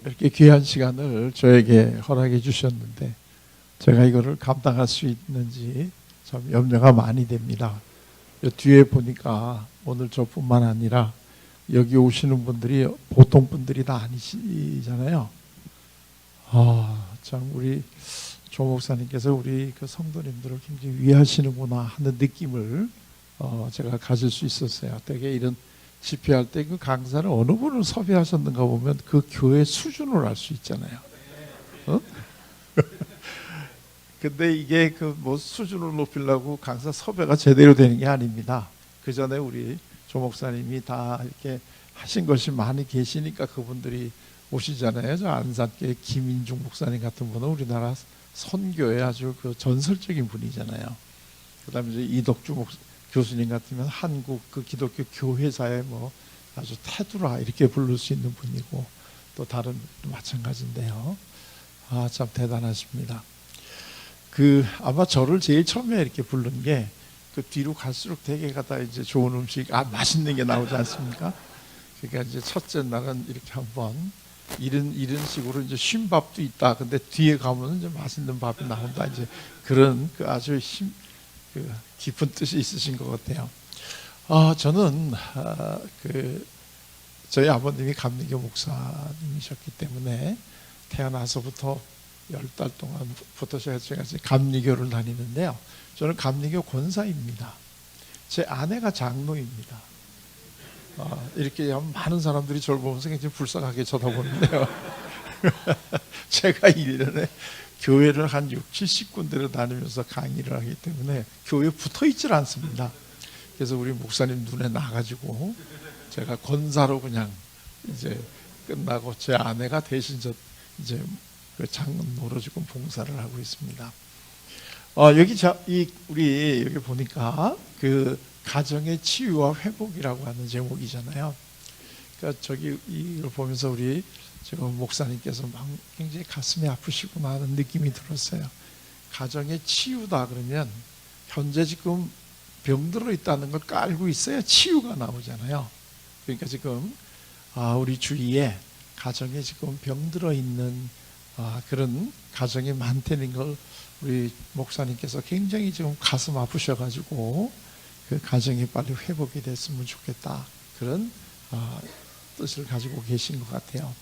이렇게 귀한 시간을 저에게 허락해 주셨는데 제가 이거를 감당할 수 있는지 참 염려가 많이 됩니다. 뒤에 보니까 오늘 저뿐만 아니라 여기 오시는 분들이 보통 분들이 다 아니시잖아요. 참 우리 조 목사님께서 우리 그 성도님들을 굉장히 위하시는구나 하는 느낌을 제가 가질 수 있었어요. 되게 이런 집회할 때 그 강사를 어느 분을 섭외하셨는가 보면 그 교회 수준을 알 수 있잖아요. 근데 이게 그 뭐 수준을 높이려고 강사 섭외가 제대로 되는 게 아닙니다. 그 전에 우리 조 목사님이 다 이렇게 하신 것이 많이 계시니까 그분들이 오시잖아요. 저 안산교회 김인중 목사님 같은 분은 우리나라 선교에 아주 그 전설적인 분이잖아요. 그다음에 이제 이덕주 교수님 같으면 한국 그 기독교 교회사에 뭐 아주 테두라 이렇게 부를 수 있는 분이고 또 다른 분도 마찬가지인데요. 참 대단하십니다. 아마 저를 제일 처음에 이렇게 부른 게 그 뒤로 갈수록 되게 가다 이제 좋은 음식, 맛있는 게 나오지 않습니까? 그러니까 이제 첫째 날은 이렇게 한번 이런 식으로 이제 쉰밥도 있다. 근데 뒤에 가면 이제 맛있는 밥이 나온다. 이제 그런 그 아주 깊은 뜻이 있으신 것 같아요. 저는 저희 아버님이 감리교 목사님이셨기 때문에 태어나서부터 10달 동안부터 제가 감리교를 다니는데요. 저는 감리교 권사입니다. 제 아내가 장로입니다. 이렇게 많은 사람들이 저를 보면서 굉장히 불쌍하게 쳐다보는데요. 제가 1년에 교회를 한 6, 70군데를 다니면서 강의를 하기 때문에 교회에 붙어 있질 않습니다. 그래서 우리 목사님 눈에 나가지고 제가 권사로 그냥 이제 끝나고 제 아내가 대신 이제 그 장로로 지금 봉사를 하고 있습니다. 우리 여기 보니까 그 가정의 치유와 회복이라고 하는 제목이잖아요. 그러니까 이걸 보면서 우리 지금 목사님께서 굉장히 가슴이 아프시구나 하는 느낌이 들었어요. 가정의 치유다 그러면 현재 지금 병들어 있다는 걸 알고 있어야 치유가 나오잖아요. 그러니까 지금 우리 주위에 가정에 지금 병들어 있는 그런 가정이 많다는 걸 우리 목사님께서 굉장히 지금 가슴 아프셔가지고 그 가정이 빨리 회복이 됐으면 좋겠다 그런 뜻을 가지고 계신 것 같아요.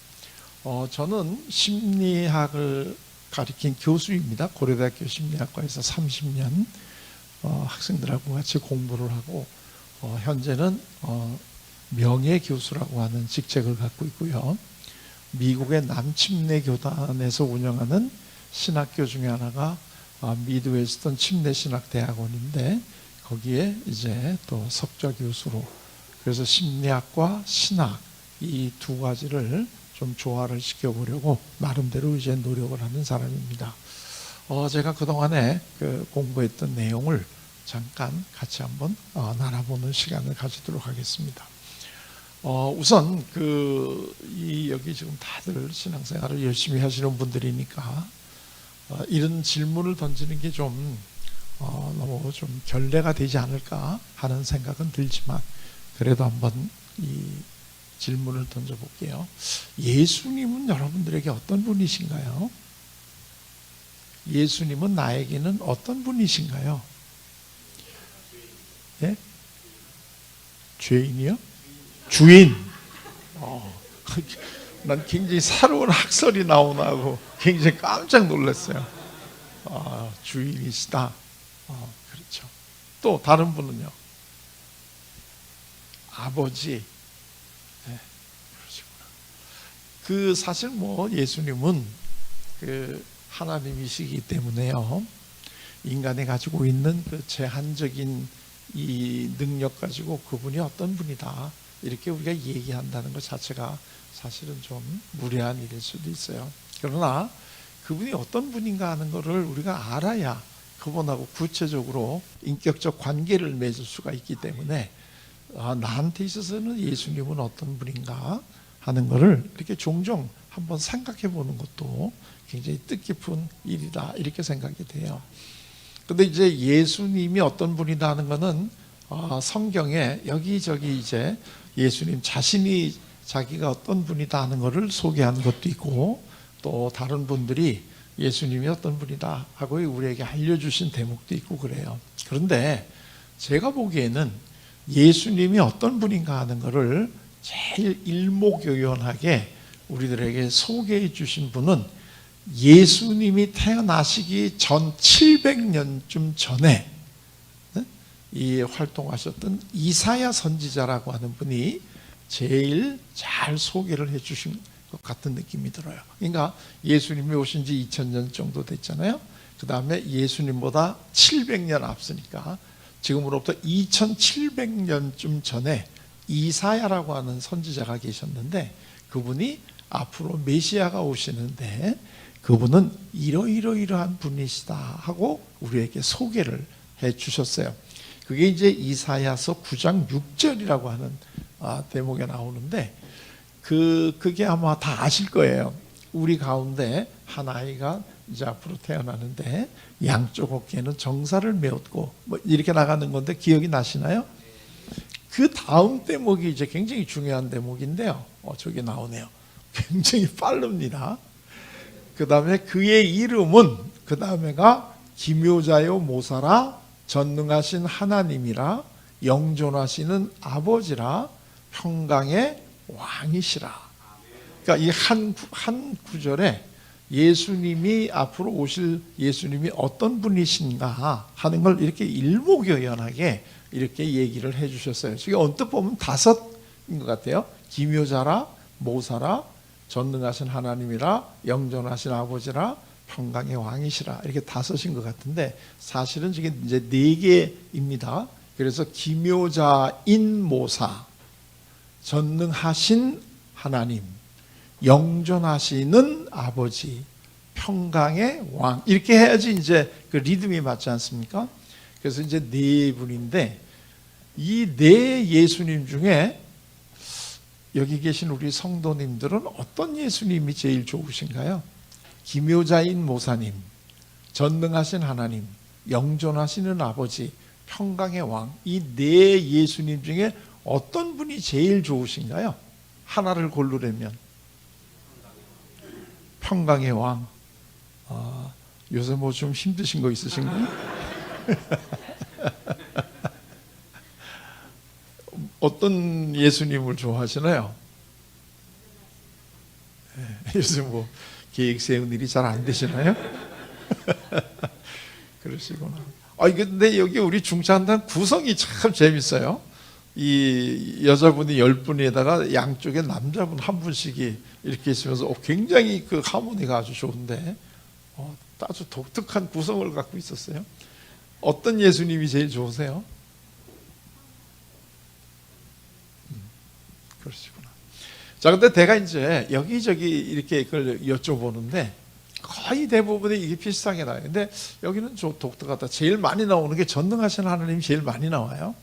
저는 심리학을 가르친 교수입니다. 고려대학교 심리학과에서 30년 학생들하고 같이 공부를 하고 현재는 명예교수라고 하는 직책을 갖고 있고요. 미국의 남침례교단에서 운영하는 신학교 중에 하나가 미드웨스턴 침례신학대학원인데 거기에 이제 또 석좌 교수로 그래서 심리학과 신학 이 두 가지를 좀 조화를 시켜보려고 나름대로 이제 노력을 하는 사람입니다. 제가 그동안에 공부했던 내용을 잠깐 같이 한번 나눠보는 시간을 가지도록 하겠습니다. 우선 여기 지금 다들 신앙생활을 열심히 하시는 분들이니까 이런 질문을 던지는 게 좀 너무 좀 결례가 되지 않을까 하는 생각은 들지만 그래도 한번 이 질문을 던져볼게요. 예수님은 여러분들에게 어떤 분이신가요? 예수님은 나에게는 어떤 분이신가요? 예? 죄인이요? 주인. 난 굉장히 새로운 학설이 나오나 하고 굉장히 깜짝 놀랐어요. 주인이시다. 그렇죠. 또 다른 분은요? 아버지. 네, 그러시구나. 사실 예수님은 하나님이시기 때문에요. 인간이 가지고 있는 제한적인 이 능력 가지고 그분이 어떤 분이다. 이렇게 우리가 얘기한다는 것 자체가 사실은 좀 무례한 일일 수도 있어요. 그러나 그분이 어떤 분인가 하는 것을 우리가 알아야 그분하고 구체적으로 인격적 관계를 맺을 수가 있기 때문에 나한테 있어서는 예수님은 어떤 분인가 하는 것을 이렇게 종종 한번 생각해 보는 것도 굉장히 뜻깊은 일이다 이렇게 생각이 돼요. 근데 이제 예수님이 어떤 분이다 하는 것은 성경에 여기저기 이제 예수님 자신이 자기가 어떤 분이다 하는 것을 소개한 것도 있고, 또 다른 분들이 예수님이 어떤 분이다 하고 우리에게 알려주신 대목도 있고 그래요. 그런데 제가 보기에는 예수님이 어떤 분인가 하는 것을 제일 일목요연하게 우리들에게 소개해 주신 분은 예수님이 태어나시기 전 700년쯤 전에 이 활동하셨던 이사야 선지자라고 하는 분이 제일 잘 소개를 해 주신 것 같은 느낌이 들어요. 그러니까 예수님이 오신 지 2000년 정도 됐잖아요. 그 다음에 예수님보다 700년 앞서니까 지금으로부터 2700년쯤 전에 이사야라고 하는 선지자가 계셨는데, 그분이 앞으로 메시아가 오시는데 그분은 이러이러이러한 분이시다 하고 우리에게 소개를 해 주셨어요. 그게 이제 이사야서 9장 6절이라고 하는 대목에 나오는데, 그게 아마 다 아실 거예요. 우리 가운데 한 아이가 이제 앞으로 태어나는데 양쪽 어깨에는 정사를 메었고 뭐 이렇게 나가는 건데 기억이 나시나요? 그 다음 대목이 이제 굉장히 중요한 대목인데요. 저기 나오네요. 굉장히 빠릅니다. 그 다음에 그의 이름은, 그 다음에가 기묘자요 모사라, 전능하신 하나님이라, 영존하시는 아버지라, 평강의 왕이시라. 그러니까 이 한 구절에 예수님이 앞으로 오실 예수님이 어떤 분이신가 하는 걸 이렇게 일목요연하게 이렇게 얘기를 해 주셨어요. 지금 언뜻 보면 5인 것 같아요. 기묘자라, 모사라, 전능하신 하나님이라, 영존하신 아버지라, 평강의 왕이시라, 이렇게 5인 것 같은데 사실은 지금 이제 4개입니다. 그래서 기묘자인 모사, 전능하신 하나님, 영존하시는 아버지, 평강의 왕, 이렇게 해야지 이제 그 리듬이 맞지 않습니까? 그래서 이제 4분인데 이 4 예수님 중에 여기 계신 우리 성도님들은 어떤 예수님이 제일 좋으신가요? 기묘자인 모사님, 전능하신 하나님, 영존하시는 아버지, 평강의 왕, 이 4 예수님 중에 어떤 분이 제일 좋으신가요? 하나를 고르려면 평강의 왕. 요새 뭐 좀 힘드신 거 있으신가요? 어떤 예수님을 좋아하시나요? 요즘 뭐 계획 세운 일이 잘 안 되시나요? 그러시구나. 근데 여기 우리 중창단 구성이 참 재밌어요. 이 여자분이 10분에다가 양쪽에 남자분 1분씩이 이렇게 있으면서 굉장히 그 하모니가 아주 좋은데 아주 독특한 구성을 갖고 있었어요. 어떤 예수님이 제일 좋으세요? 그러시구나. 자, 근데 내가 이제 여기저기 이렇게 그걸 여쭤보는데 거의 대부분이 이게 비슷하게 나와요. 근데 여기는 좀 독특하다. 제일 많이 나오는 게 전능하신 하나님이 제일 많이 나와요.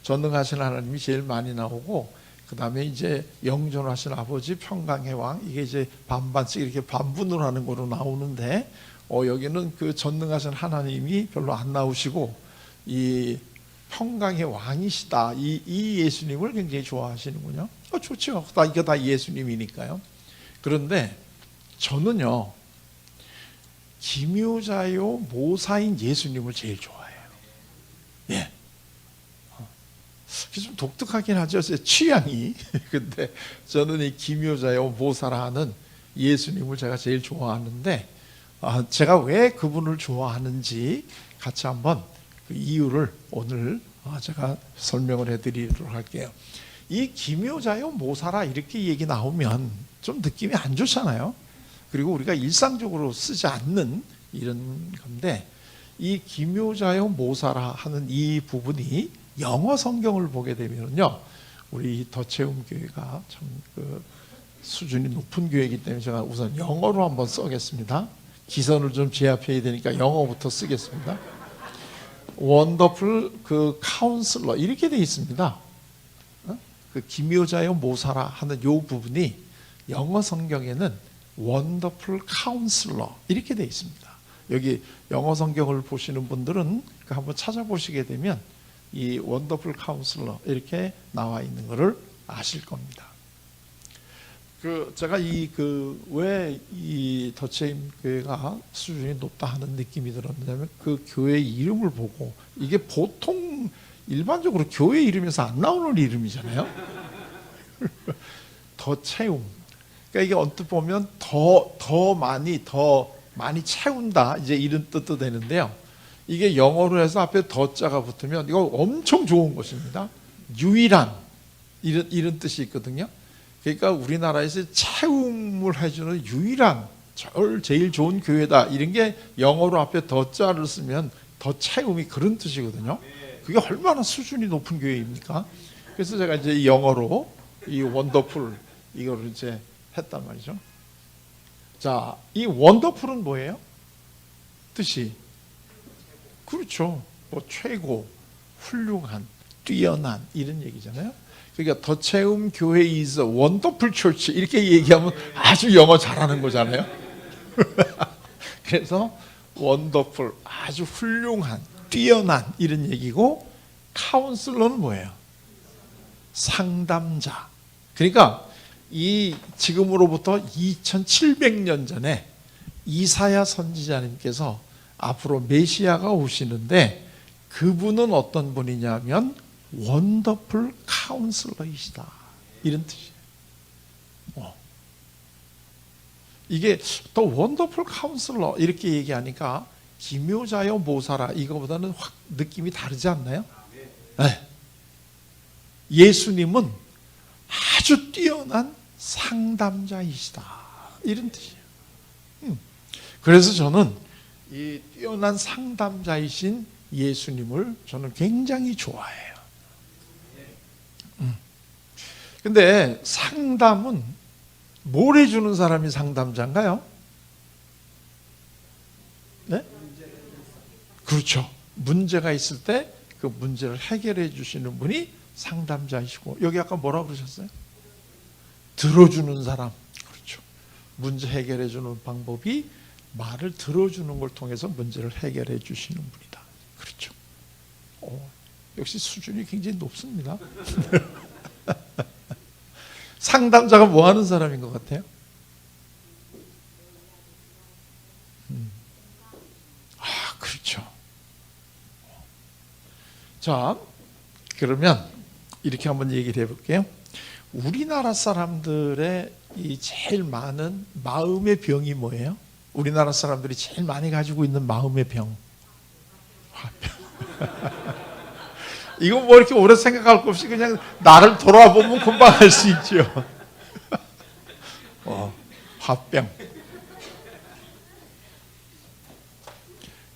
전능하신 하나님이 제일 많이 나오고, 그 다음에 이제 영존하신 아버지, 평강의 왕, 이게 이제 반반씩 이렇게 반분으로 하는 거로 나오는데, 여기는 그 전능하신 하나님이 별로 안 나오시고, 이 평강의 왕이시다, 이 예수님을 굉장히 좋아하시는군요. 좋죠. 이게 다 예수님이니까요. 그런데 저는요, 기묘자요 모사인 예수님을 제일 좋아해요. 예. 좀 독특하긴 하죠, 제 취향이. 근데 저는 이 기묘자요 모사라 하는 예수님을 제가 제일 좋아하는데, 제가 왜 그분을 좋아하는지 같이 한번 그 이유를 오늘 제가 설명을 해드리도록 할게요. 이 기묘자요 모사라 이렇게 얘기 나오면 좀 느낌이 안 좋잖아요. 그리고 우리가 일상적으로 쓰지 않는 이런 건데, 이 기묘자요 모사라 하는 이 부분이 영어 성경을 보게 되면요, 우리 더체움 교회가 참 그 수준이 높은 교회이기 때문에 제가 우선 영어로 한번 써겠습니다. 기선을 좀 제압해야 되니까 영어부터 쓰겠습니다. 원더풀 그 카운슬러 이렇게 돼 있습니다. 그 기묘자요 모사라 하는 요 부분이 영어 성경에는 원더풀 카운슬러 이렇게 돼 있습니다. 여기 영어 성경을 보시는 분들은 한번 찾아보시게 되면 이 원더풀 카운슬러 이렇게 나와 있는 것을 아실 겁니다. 제가 왜 이 더체임 교회가 수준이 높다 하는 느낌이 들었냐면 그 교회 이름을 보고 이게 보통 일반적으로 교회 이름에서 안 나오는 이름이잖아요. 더체움. 그러니까 이게 언뜻 보면 더 많이 채운다 이제 이런 뜻도 되는데요. 이게 영어로 해서 앞에 더자가 붙으면 이거 엄청 좋은 것입니다. 유일한 이런 뜻이 있거든요. 그러니까 우리나라에서 채움을 해주는 유일한 제일 좋은 교회다 이런 게 영어로 앞에 더자를 쓰면 더 채움이 그런 뜻이거든요. 그게 얼마나 수준이 높은 교회입니까? 그래서 제가 이제 영어로 이 원더풀 이거를 이제 했단 말이죠. 자, 이 원더풀은 뭐예요? 뜻이 그렇죠. 뭐 최고, 훌륭한, 뛰어난 이런 얘기잖아요. 그러니까 더체움 교회 is a wonderful church 이렇게 얘기하면 아주 영어 잘하는 거잖아요. 그래서 wonderful 아주 훌륭한, 뛰어난 이런 얘기고 카운슬러는 뭐예요? 상담자. 그러니까 이 지금으로부터 2700년 전에 이사야 선지자님께서 앞으로 메시아가 오시는데 그분은 어떤 분이냐면 원더풀 카운슬러이시다 이런 뜻이에요. 이게 또 원더풀 카운슬러 이렇게 얘기하니까 기묘자여 모사라 이거보다는 확 느낌이 다르지 않나요? 네. 예수님은 아주 뛰어난 상담자이시다 이런 뜻이에요. 그래서 저는 이 뛰어난 상담자이신 예수님을 저는 굉장히 좋아해요. 근데 상담은 뭘 해주는 사람이 상담자인가요? 네? 그렇죠. 문제가 있을 때 그 문제를 해결해 주시는 분이 상담자이시고 여기 아까 뭐라고 그러셨어요? 들어주는 사람. 그렇죠. 문제 해결해 주는 방법이 말을 들어주는 걸 통해서 문제를 해결해 주시는 분이다. 그렇죠. 역시 수준이 굉장히 높습니다. 상담자가 뭐 하는 사람인 것 같아요? 그렇죠. 자, 그러면 이렇게 한번 얘기를 해볼게요. 우리나라 사람들의 이 제일 많은 마음의 병이 뭐예요? 우리나라 사람들이 제일 많이 가지고 있는 마음의 병. 화병. 이거 뭐 이렇게 오래 생각할 거 없이 그냥 나를 돌아보면 금방 알 수 있죠. 화병.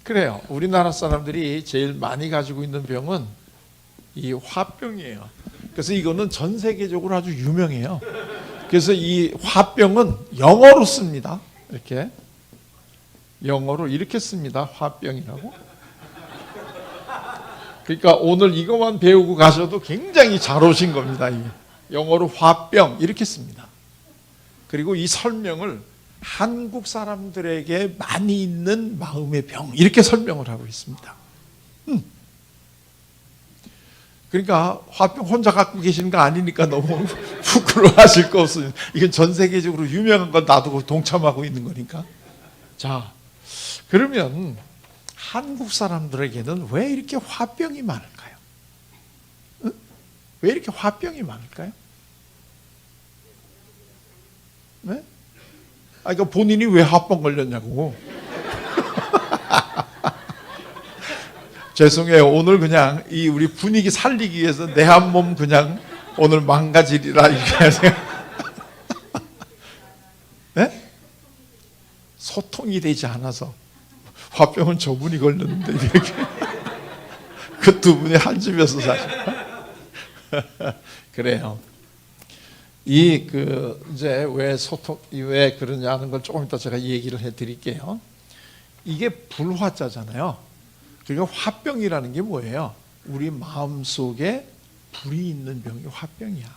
그래요. 우리나라 사람들이 제일 많이 가지고 있는 병은 이 화병이에요. 그래서 이거는 전 세계적으로 아주 유명해요. 그래서 이 화병은 영어로 씁니다. 이렇게 영어로 이렇게 씁니다. 화병이라고. 그러니까 오늘 이것만 배우고 가셔도 굉장히 잘 오신 겁니다. 영어로 화병 이렇게 씁니다. 그리고 이 설명을 한국 사람들에게 많이 있는 마음의 병 이렇게 설명을 하고 있습니다. 그러니까 화병 혼자 갖고 계시는 거 아니니까 너무 부끄러워하실 거 없어요. 이건 전 세계적으로 유명한 건 나도 동참하고 있는 거니까. 자, 그러면 한국 사람들에게는 왜 이렇게 화병이 많을까요? 왜 이렇게 화병이 많을까요? 네? 그러니까 본인이 왜 화병 걸렸냐고. 죄송해요. 오늘 그냥 이 우리 분위기 살리기 위해서 내 한 몸 그냥 오늘 망가지리라 이렇게 하세요. 네? 소통이 되지 않아서 화병은 저분이 걸렸는데 이렇게 그 두 분이 한 집에서 사실 그래요. 이제 왜 그러냐 하는 걸 조금 이따 제가 얘기를 해드릴게요. 이게 불화자잖아요. 그러니까 화병이라는 게 뭐예요? 우리 마음 속에 불이 있는 병이 화병이야.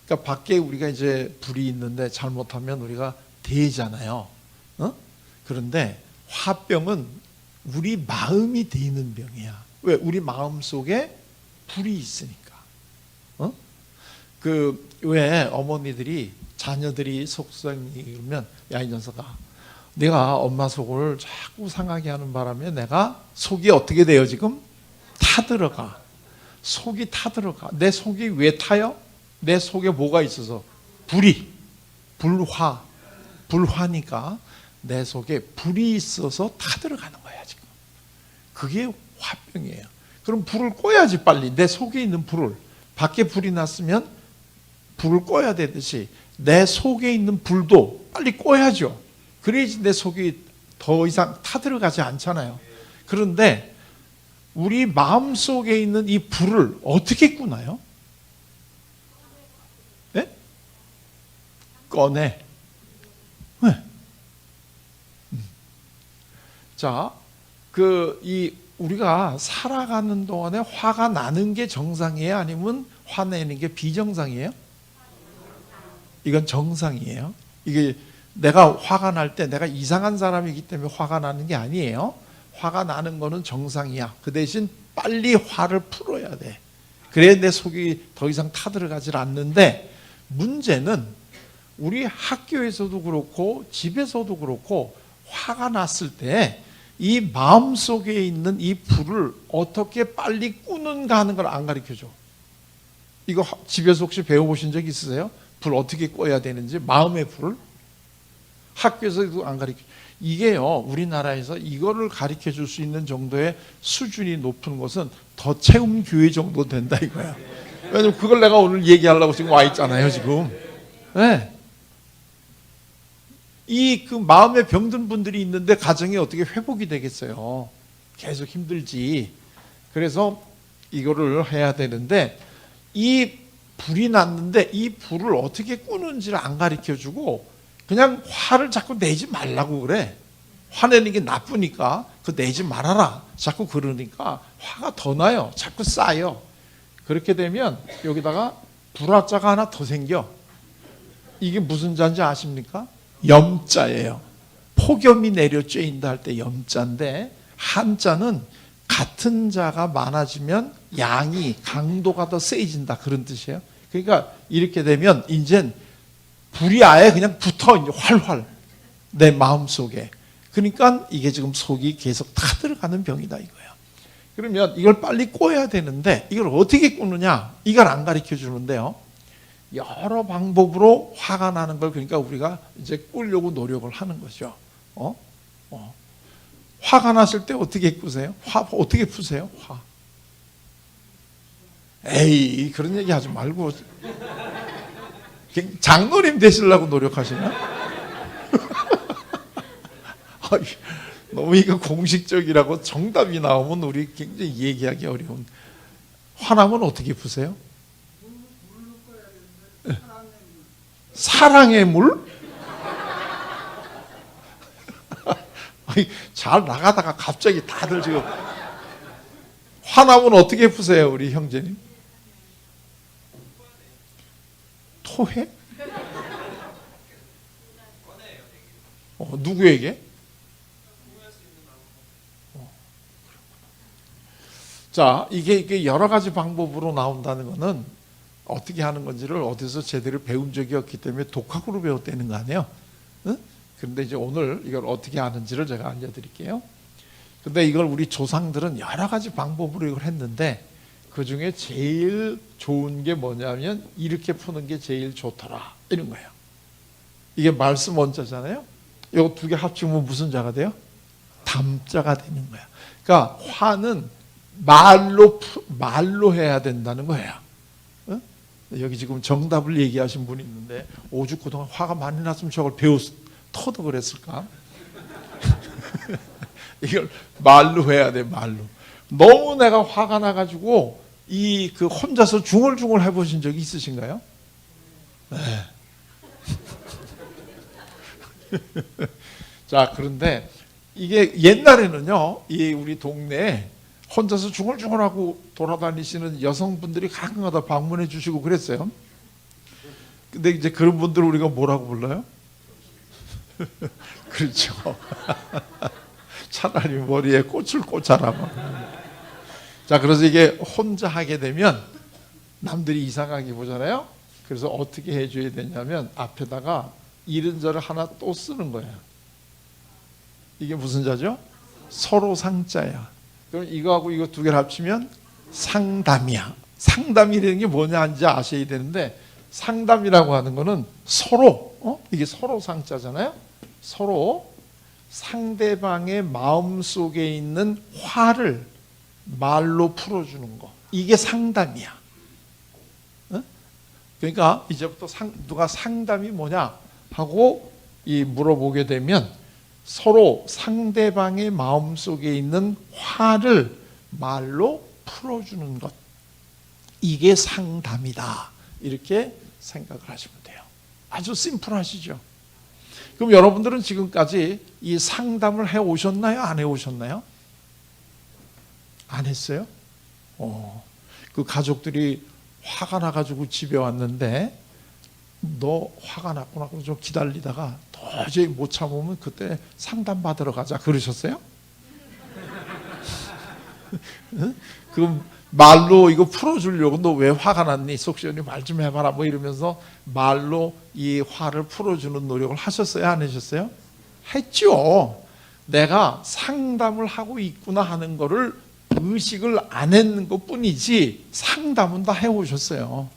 그러니까 밖에 우리가 이제 불이 있는데 잘못하면 우리가 데잖아요. 그런데 화병은 우리 마음이 데이는 병이야. 왜? 우리 마음 속에 불이 있으니까. 왜 어머니들이 자녀들이 속상이면 야, 이 녀석아, 내가 엄마 속을 자꾸 상하게 하는 바람에 내가 속이 어떻게 돼요? 지금 타들어가. 속이 타들어가. 내 속이 왜 타요? 내 속에 뭐가 있어서? 불화니까 내 속에 불이 있어서 타들어가는 거야 지금. 그게 화병이에요. 그럼 불을 꺼야지 빨리. 내 속에 있는 불을. 밖에 불이 났으면 불을 꺼야 되듯이 내 속에 있는 불도 빨리 꺼야죠. 그래야지 내 속이 더 이상 타들어가지 않잖아요. 그런데 우리 마음속에 있는 이 불을 어떻게 끄나요? 네? 꺼내. 네. 자, 우리가 살아가는 동안에 화가 나는 게 정상이에요? 아니면 화내는 게 비정상이에요? 이건 정상이에요. 이게 내가 화가 날 때 내가 이상한 사람이기 때문에 화가 나는 게 아니에요. 화가 나는 거는 정상이야. 그 대신 빨리 화를 풀어야 돼. 그래야 내 속이 더 이상 타들어가질 않는데, 문제는 우리 학교에서도 그렇고 집에서도 그렇고 화가 났을 때 이 마음속에 있는 이 불을 어떻게 빨리 끄는가 하는 걸 안 가르쳐줘. 이거 집에서 혹시 배워보신 적 있으세요? 불 어떻게 꺼야 되는지, 마음의 불을? 학교에서도 안 가르쳐. 이게요, 우리나라에서 이거를 가르쳐 줄 수 있는 정도의 수준이 높은 것은 더 체험 교회 정도 된다 이거야. 왜냐면 그걸 내가 오늘 얘기하려고 지금 와 있잖아요, 지금. 네. 그 마음에 병든 분들이 있는데 가정이 어떻게 회복이 되겠어요? 계속 힘들지. 그래서 이거를 해야 되는데, 이 불이 났는데 이 불을 어떻게 끄는지를 안 가르쳐 주고 그냥 화를 자꾸 내지 말라고 그래. 화내는 게 나쁘니까 그 내지 말아라. 자꾸 그러니까 화가 더 나요. 자꾸 쌓여. 그렇게 되면 여기다가 불화자가 하나 더 생겨. 이게 무슨 자인지 아십니까? 염자예요. 폭염이 내려 쬐인다 할 때 염자인데, 한자는 같은 자가 많아지면 양이, 강도가 더 세진다 그런 뜻이에요. 그러니까 이렇게 되면 이젠 불이 아예 그냥 붙어, 이제 활활 내 마음속에. 그러니까 이게 지금 속이 계속 타들어가는 병이다 이거야. 그러면 이걸 빨리 꺼야 되는데 이걸 어떻게 끄느냐, 이걸 안 가르쳐 주는데요, 여러 방법으로 화가 나는 걸, 그러니까 우리가 이제 끄려고 노력을 하는 거죠. 화가 났을 때 어떻게 끄세요? 화 어떻게 푸세요? 화. 에이, 그런 얘기 하지 말고 장로님 되시려고 노력하시나? 너무 이거 공식적이라고 정답이 나오면 우리 굉장히 얘기하기 어려운. 화나면 어떻게 푸세요? 사랑의 물? 잘 나가다가 갑자기 다들 지금 화나면 어떻게 푸세요, 우리 형제님? 토해? 누구에게? 자, 이게 여러 가지 방법으로 나온다는 것은 어떻게 하는 건지를 어디서 제대로 배운 적이 없기 때문에 독학으로 배웠다는 거 아니에요? 응? 그런데 이제 오늘 이걸 어떻게 하는지를 제가 알려드릴게요. 근데 이걸 우리 조상들은 여러 가지 방법으로 이걸 했는데, 그 중에 제일 좋은 게 뭐냐면 이렇게 푸는 게 제일 좋더라 이런 거예요. 이게 말씀 원자잖아요. 이거 두 개 합치면 무슨 자가 돼요? 담자가 되는 거야. 그러니까 화는 말로 해야 된다는 거예요. 어? 여기 지금 정답을 얘기하신 분이 있는데, 오죽 그동안 화가 많이 났으면 저걸 터득 그랬을까? 이걸 말로 해야 돼, 말로. 너무 내가 화가 나가지고 혼자서 중얼중얼 해보신 적이 있으신가요? 네. 자, 그런데 이게 옛날에는요, 우리 동네에 혼자서 중얼중얼하고 돌아다니시는 여성분들이 가끔가다 방문해 주시고 그랬어요. 근데 이제 그런 분들을 우리가 뭐라고 불러요? 그렇죠. 차라리 머리에 꽃을 꽂아라. 자, 그래서 이게 혼자 하게 되면 남들이 이상하게 보잖아요. 그래서 어떻게 해줘야 되냐면 앞에다가 이른 자를 하나 또 쓰는 거야. 이게 무슨 자죠? 서로 상자야. 그럼 이거하고 이거 두 개를 합치면 상담이야. 상담이라는 게 뭐냐인지 아셔야 되는데, 상담이라고 하는 거는 서로, 이게 서로 상자잖아요. 서로 상대방의 마음속에 있는 화를 말로 풀어주는 거, 이게 상담이야. 그러니까 이제부터 누가 상담이 뭐냐 하고 물어보게 되면 서로 상대방의 마음속에 있는 화를 말로 풀어주는 것, 이게 상담이다, 이렇게 생각을 하시면 돼요. 아주 심플하시죠? 그럼 여러분들은 지금까지 이 상담을 해 오셨나요? 안 해 오셨나요? 안 했어요? 그 가족들이 화가 나가지고 집에 왔는데, 너 화가 났구나, 그래서 좀 기다리다가 도저히 못 참으면 그때 상담 받으러 가자 그러셨어요? 그 말로 이거 풀어주려고, 너 왜 화가 났니? 속 시원히 말 좀 해봐라, 뭐 이러면서 말로 이 화를 풀어주는 노력을 하셨어요? 안 하셨어요? 했죠. 내가 상담을 하고 있구나 하는 거를 의식을 안 했는 것 뿐이지 상담은 다 해오셨어요.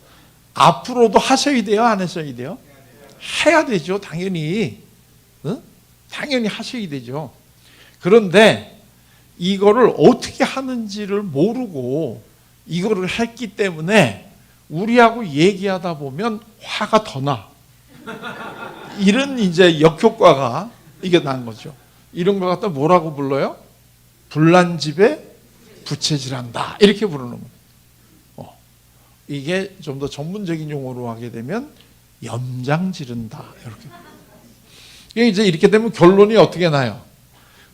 앞으로도 하셔야 돼요? 안 하셔야 돼요? 해야 되죠. 당연히. 당연히 하셔야 되죠. 그런데 이거를 어떻게 하는지를 모르고 이거를 했기 때문에 우리하고 얘기하다 보면 화가 더 나. 이런 이제 역효과가 이게 난 거죠. 이런 거 갖다 뭐라고 불러요? 불난 집에 부채질한다, 이렇게 부르는 거예요. 이게 좀 더 전문적인 용어로 하게 되면 염장 지른다, 이렇게. 이제 이렇게 되면 결론이 어떻게 나요?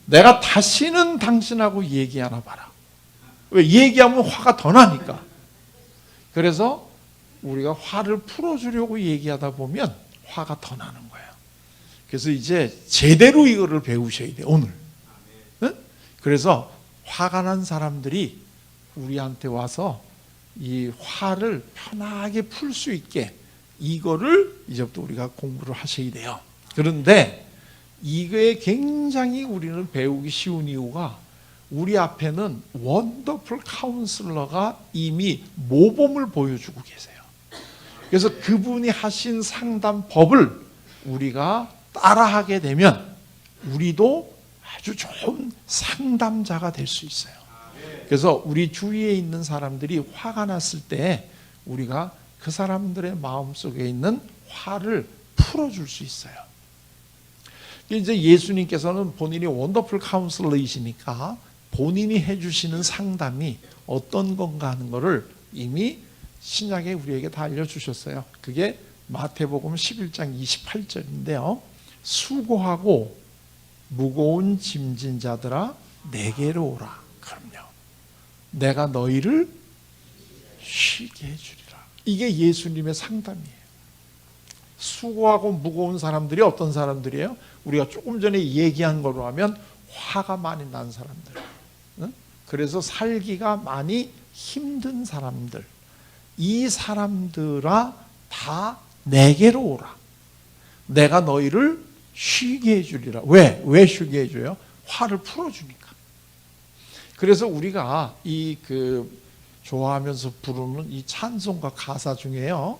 내가 다시는 당신하고 얘기 안 해봐라. 왜? 얘기하면 화가 더 나니까. 그래서 우리가 화를 풀어주려고 얘기하다 보면 화가 더 나는 거예요. 그래서 이제 제대로 이거를 배우셔야 돼요, 오늘. 그래서 화가 난 사람들이 우리한테 와서 이 화를 편하게 풀 수 있게 이거를 이제부터 우리가 공부를 하셔야 돼요. 그런데 이거에 굉장히 우리는 배우기 쉬운 이유가, 우리 앞에는 원더풀 카운슬러가 이미 모범을 보여주고 계세요. 그래서 그분이 하신 상담법을 우리가 따라하게 되면 우리도 아주 좋은 상담자가 될 수 있어요. 그래서 우리 주위에 있는 사람들이 화가 났을 때 우리가 그 사람들의 마음속에 있는 화를 풀어줄 수 있어요. 이제 예수님께서는 본인이 원더풀 카운슬러이시니까 본인이 해주시는 상담이 어떤 건가 하는 것을 이미 신약에 우리에게 다 알려주셨어요. 그게 마태복음 11장 28절인데요. 수고하고 무거운 짐진 자들아 내게로 오라. 그럼요. 내가 너희를 쉬게 해주리라. 이게 예수님의 상담이에요. 수고하고 무거운 사람들이 어떤 사람들이에요? 우리가 조금 전에 얘기한 걸로 하면 화가 많이 난 사람들, 그래서 살기가 많이 힘든 사람들, 이 사람들아 다 내게로 오라. 내가 너희를 쉬게 해주리라. 왜 쉬게 해줘요? 화를 풀어주니까. 그래서 우리가 좋아하면서 부르는 이 찬송가 가사 중에요,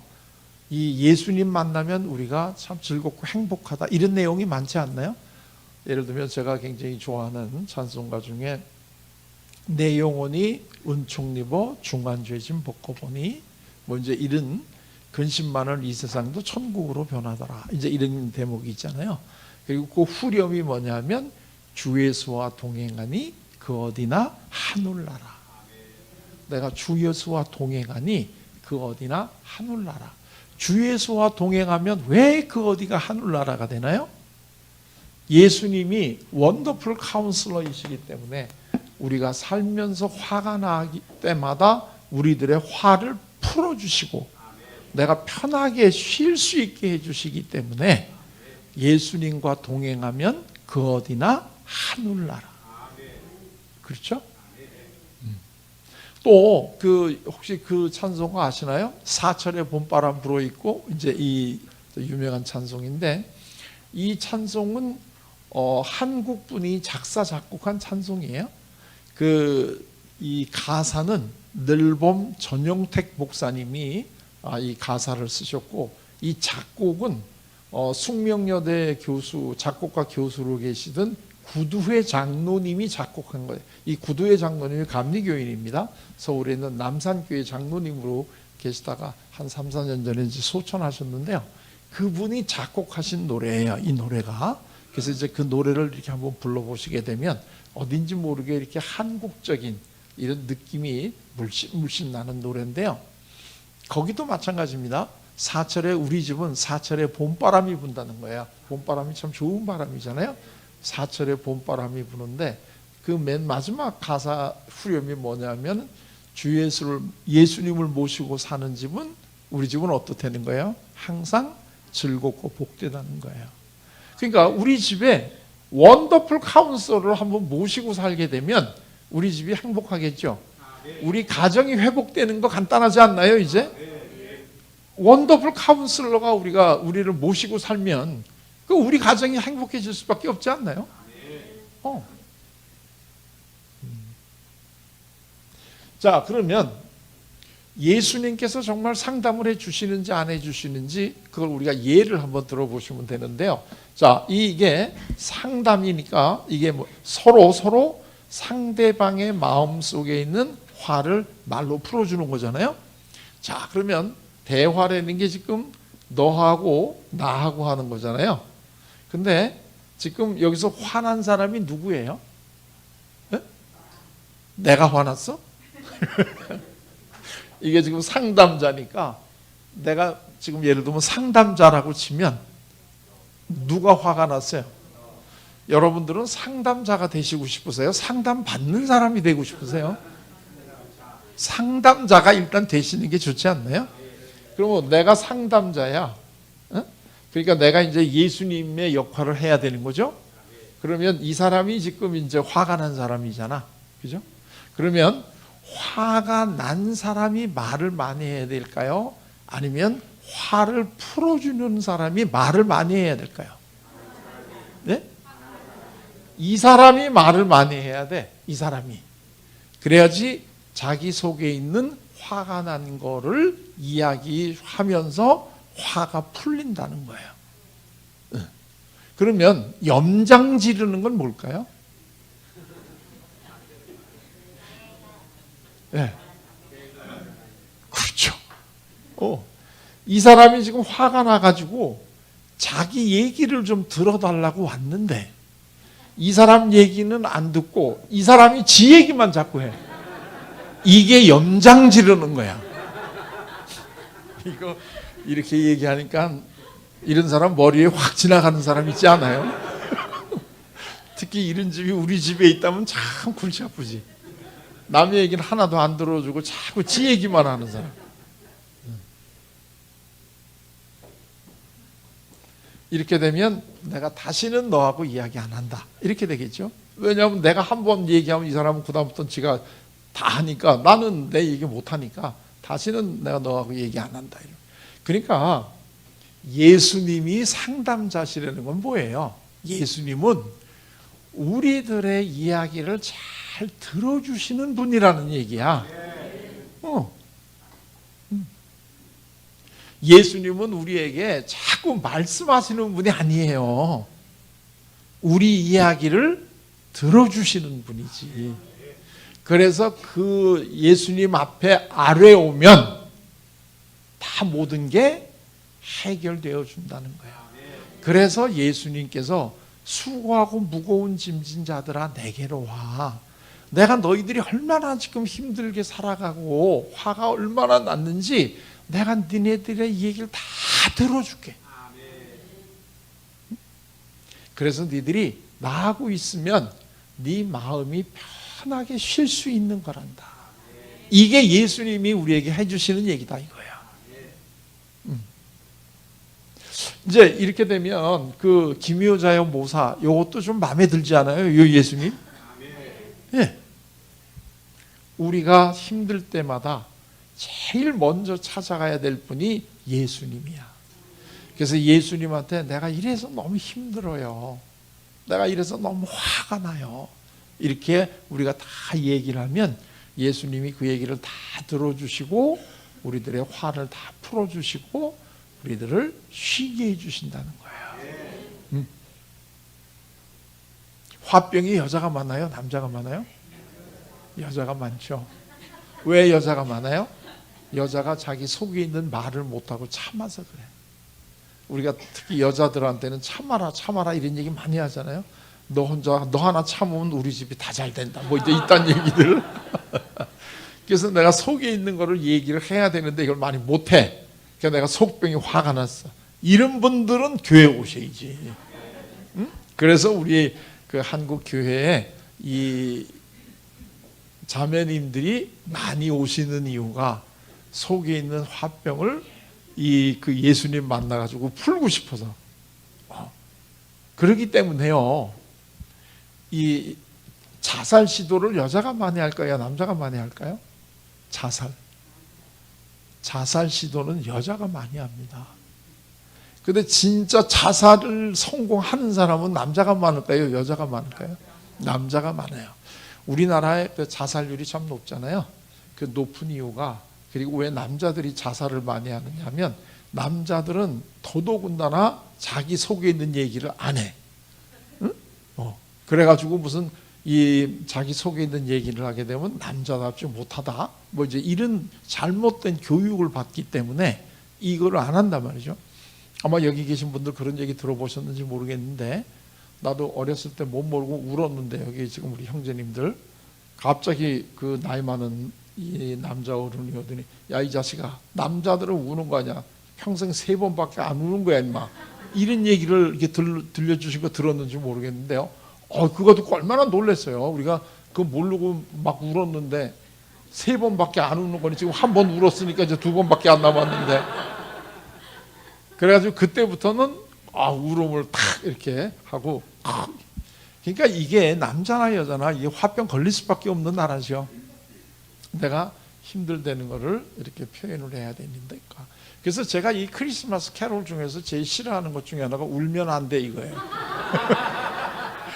이 예수님 만나면 우리가 참 즐겁고 행복하다, 이런 내용이 많지 않나요? 예를 들면 제가 굉장히 좋아하는 찬송가 중에 내 영혼이 은총 입어 중한 죄짐 벗고 보니, 뭐 이제 이런 근심 많은 이 세상도 천국으로 변하더라, 이제 이런 대목이 있잖아요. 그리고 그 후렴이 뭐냐면 주 예수와 동행하니 그 어디나 하늘나라. 내가 주 예수와 동행하니 그 어디나 하늘나라. 주 예수와 동행하면 왜 그 어디가 하늘나라가 되나요? 예수님이 원더풀 카운슬러이시기 때문에 우리가 살면서 화가 나기 때마다 우리들의 화를 풀어주시고 내가 편하게 쉴 수 있게 해주시기 때문에 예수님과 동행하면 그 어디나 하늘나라. 그렇죠? 또 그 혹시 그 찬송가 아시나요? 사철의 봄바람 불어 있고, 이제 이 유명한 찬송인데, 이 찬송은 한국 분이 작사 작곡한 찬송이에요. 이 가사는 늘봄 전용택 목사님이 이 가사를 쓰셨고, 이 작곡은 숙명여대 교수, 작곡가 교수로 계시던 구두회 장로님이 작곡한 거예요. 이 구두회 장로님이 감리교인입니다. 서울에 있는 남산교회 장로님으로 계시다가 한 3, 4년 전에 이제 소천하셨는데요. 그분이 작곡하신 노래예요, 이 노래가. 그래서 이제 그 노래를 이렇게 한번 불러보시게 되면 어딘지 모르게 이렇게 한국적인 이런 느낌이 물씬 나는 노래인데요. 거기도 마찬가지입니다. 사철에, 우리 집은 사철에 봄바람이 분다는 거예요. 봄바람이 참 좋은 바람이잖아요. 사철에 봄바람이 부는데, 그 맨 마지막 가사 후렴이 뭐냐면, 주 예수님을 모시고 사는 집은, 우리 집은 어떻다는 거예요? 항상 즐겁고 복되다는 거예요. 그러니까 우리 집에 원더풀 카운sel을 한번 모시고 살게 되면 우리 집이 행복하겠죠. 우리 가정이 회복되는 거 간단하지 않나요? 이제 원더풀 카운슬러가 우리를 모시고 살면 그 우리 가정이 행복해질 수밖에 없지 않나요? 자, 그러면 예수님께서 정말 상담을 해 주시는지 안 해 주시는지 그걸 우리가 예를 한번 들어보시면 되는데요. 자, 이게 상담이니까 이게 서로 상대방의 마음 속에 있는 화를 말로 풀어주는 거잖아요. 자, 그러면 대화라는 게 지금 너하고 나하고 하는 거잖아요. 근데 지금 여기서 화난 사람이 누구예요? 네? 내가 화났어? 이게 지금 상담자니까, 내가 지금 예를 들면 상담자라고 치면 누가 화가 났어요? 여러분들은 상담자가 되시고 싶으세요? 상담받는 사람이 되고 싶으세요? 상담자가 일단 되시는 게 좋지 않나요? 그러면 내가 상담자야. 그러니까 내가 이제 예수님의 역할을 해야 되는 거죠. 그러면 이 사람이 지금 이제 화가 난 사람이잖아. 그죠? 그러면 화가 난 사람이 말을 많이 해야 될까요? 아니면 화를 풀어주는 사람이 말을 많이 해야 될까요? 네? 이 사람이 말을 많이 해야 돼. 이 사람이. 그래야지 자기 속에 있는 화가 난 거를 이야기하면서 화가 풀린다는 거예요. 그러면 염장 지르는 건 뭘까요? 네. 그렇죠. 이 사람이 지금 화가 나가지고 자기 얘기를 좀 들어달라고 왔는데 이 사람 얘기는 안 듣고 이 사람이 지 얘기만 자꾸 해. 이게 염장 지르는 거야. 이거 이렇게 얘기하니까 이런 사람 머리에 확 지나가는 사람 있지 않아요? 특히 이런 집이 우리 집에 있다면 참 골치 아프지. 남의 얘기는 하나도 안 들어주고 자꾸 지 얘기만 하는 사람. 이렇게 되면 내가 다시는 너하고 이야기 안 한다. 이렇게 되겠죠. 왜냐하면 내가 한 번 얘기하면 이 사람은 그다음부터 지가 다 하니까 나는 내 얘기 못 하니까 다시는 내가 너하고 얘기 안 한다. 그러니까 예수님이 상담자시라는 건 뭐예요? 예수님은 우리들의 이야기를 잘 들어주시는 분이라는 얘기야. 예수님은 우리에게 자꾸 말씀하시는 분이 아니에요. 우리 이야기를 들어주시는 분이지. 그래서 그 예수님 앞에 아뢰 오면 다 모든 게 해결되어 준다는 거야. 그래서 예수님께서 수고하고 무거운 짐진 자들아 내게로 와. 내가 너희들이 얼마나 지금 힘들게 살아가고 화가 얼마나 났는지 내가 니네들의 얘기를 다 들어줄게. 그래서 니들이 나하고 있으면 네 마음이 편하게 쉴 수 있는 거란다. 이게 예수님이 우리에게 해주시는 얘기다 이거야. 이제 이렇게 되면 그 기묘자여 모사 요것도 좀 마음에 들지 않아요? 요 예수님? 예. 우리가 힘들 때마다 제일 먼저 찾아가야 될 분이 예수님이야. 그래서 예수님한테 내가 이래서 너무 힘들어요, 내가 이래서 너무 화가 나요, 이렇게 우리가 다 얘기를 하면 예수님이 그 얘기를 다 들어주시고 우리들의 화를 다 풀어주시고 우리들을 쉬게 해주신다는 거예요. 화병이 여자가 많아요, 남자가 많아요? 여자가 많죠. 왜 여자가 많아요? 여자가 자기 속에 있는 말을 못하고 참아서 그래. 우리가 특히 여자들한테는 참아라 참아라 이런 얘기 많이 하잖아요. 너 하나 참으면 우리 집이 다 잘 된다, 뭐 이제 이딴 얘기들. 그래서 내가 속에 있는 거를 얘기를 해야 되는데 이걸 많이 못해. 그래서 내가 속병이 화가 났어. 이런 분들은 교회 오셔야지. 응? 그래서 우리 그 한국 교회에 이 자매님들이 많이 오시는 이유가 속에 있는 화병을 그 예수님 만나가지고 풀고 싶어서. 그렇기 때문에요. 이 자살 시도를 여자가 많이 할까요, 남자가 많이 할까요? 자살 시도는 여자가 많이 합니다. 근데 진짜 자살을 성공하는 사람은 남자가 많을까요, 여자가 많을까요? 남자가 많아요. 우리나라의 그 자살률이 참 높잖아요. 그 높은 이유가, 그리고 왜 남자들이 자살을 많이 하느냐면 남자들은 더더군다나 자기 속에 있는 얘기를 안 해. 응? 그래가지고 무슨 이 자기 속에 있는 얘기를 하게 되면 남자답지 못하다, 뭐 이제 이런 잘못된 교육을 받기 때문에 이거를 안 한단 말이죠. 아마 여기 계신 분들 그런 얘기 들어보셨는지 모르겠는데, 나도 어렸을 때 못 모르고 울었는데, 여기 지금 우리 형제님들 갑자기 그 나이 많은 이 남자 어른이 오더니, 야 이 자식아, 남자들은 우는 거 아니야, 평생 3번밖에 안 우는 거야 임마, 이런 얘기를 이렇게 들려주신 거 들었는지 모르겠는데요. 그거 듣고 얼마나 놀랐어요. 우리가 그거 모르고 막 울었는데 3번밖에 안 우는 거니 지금 1번 울었으니까 이제 2번밖에 안 남았는데, 그래가지고 그때부터는 울음을 탁 이렇게 하고. 그러니까 이게 남자나 여자나 이게 화병 걸릴 수밖에 없는 나라죠. 내가 힘들다는 거를 이렇게 표현을 해야 되니까. 그래서 제가 이 크리스마스 캐롤 중에서 제일 싫어하는 것 중에 하나가 울면 안 돼 이거예요.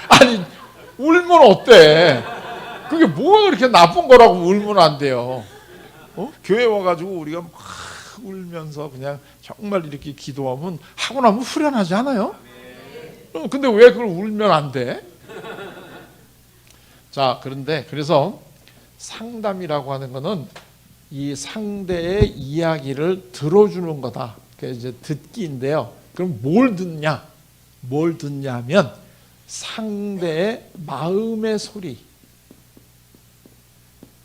아니 울면 어때? 그게 뭐가 그렇게 나쁜 거라고 울면 안 돼요. 교회 와가지고 우리가 막 울면서 그냥 정말 이렇게 기도하면 하고 나면 후련하지 않아요? 근데 왜 그걸 울면 안 돼? 자, 그런데 그래서 상담이라고 하는 거는 이 상대의 이야기를 들어주는 거다. 그게 이제 듣기인데요. 그럼 뭘 듣냐? 뭘 듣냐면 상대의 마음의 소리,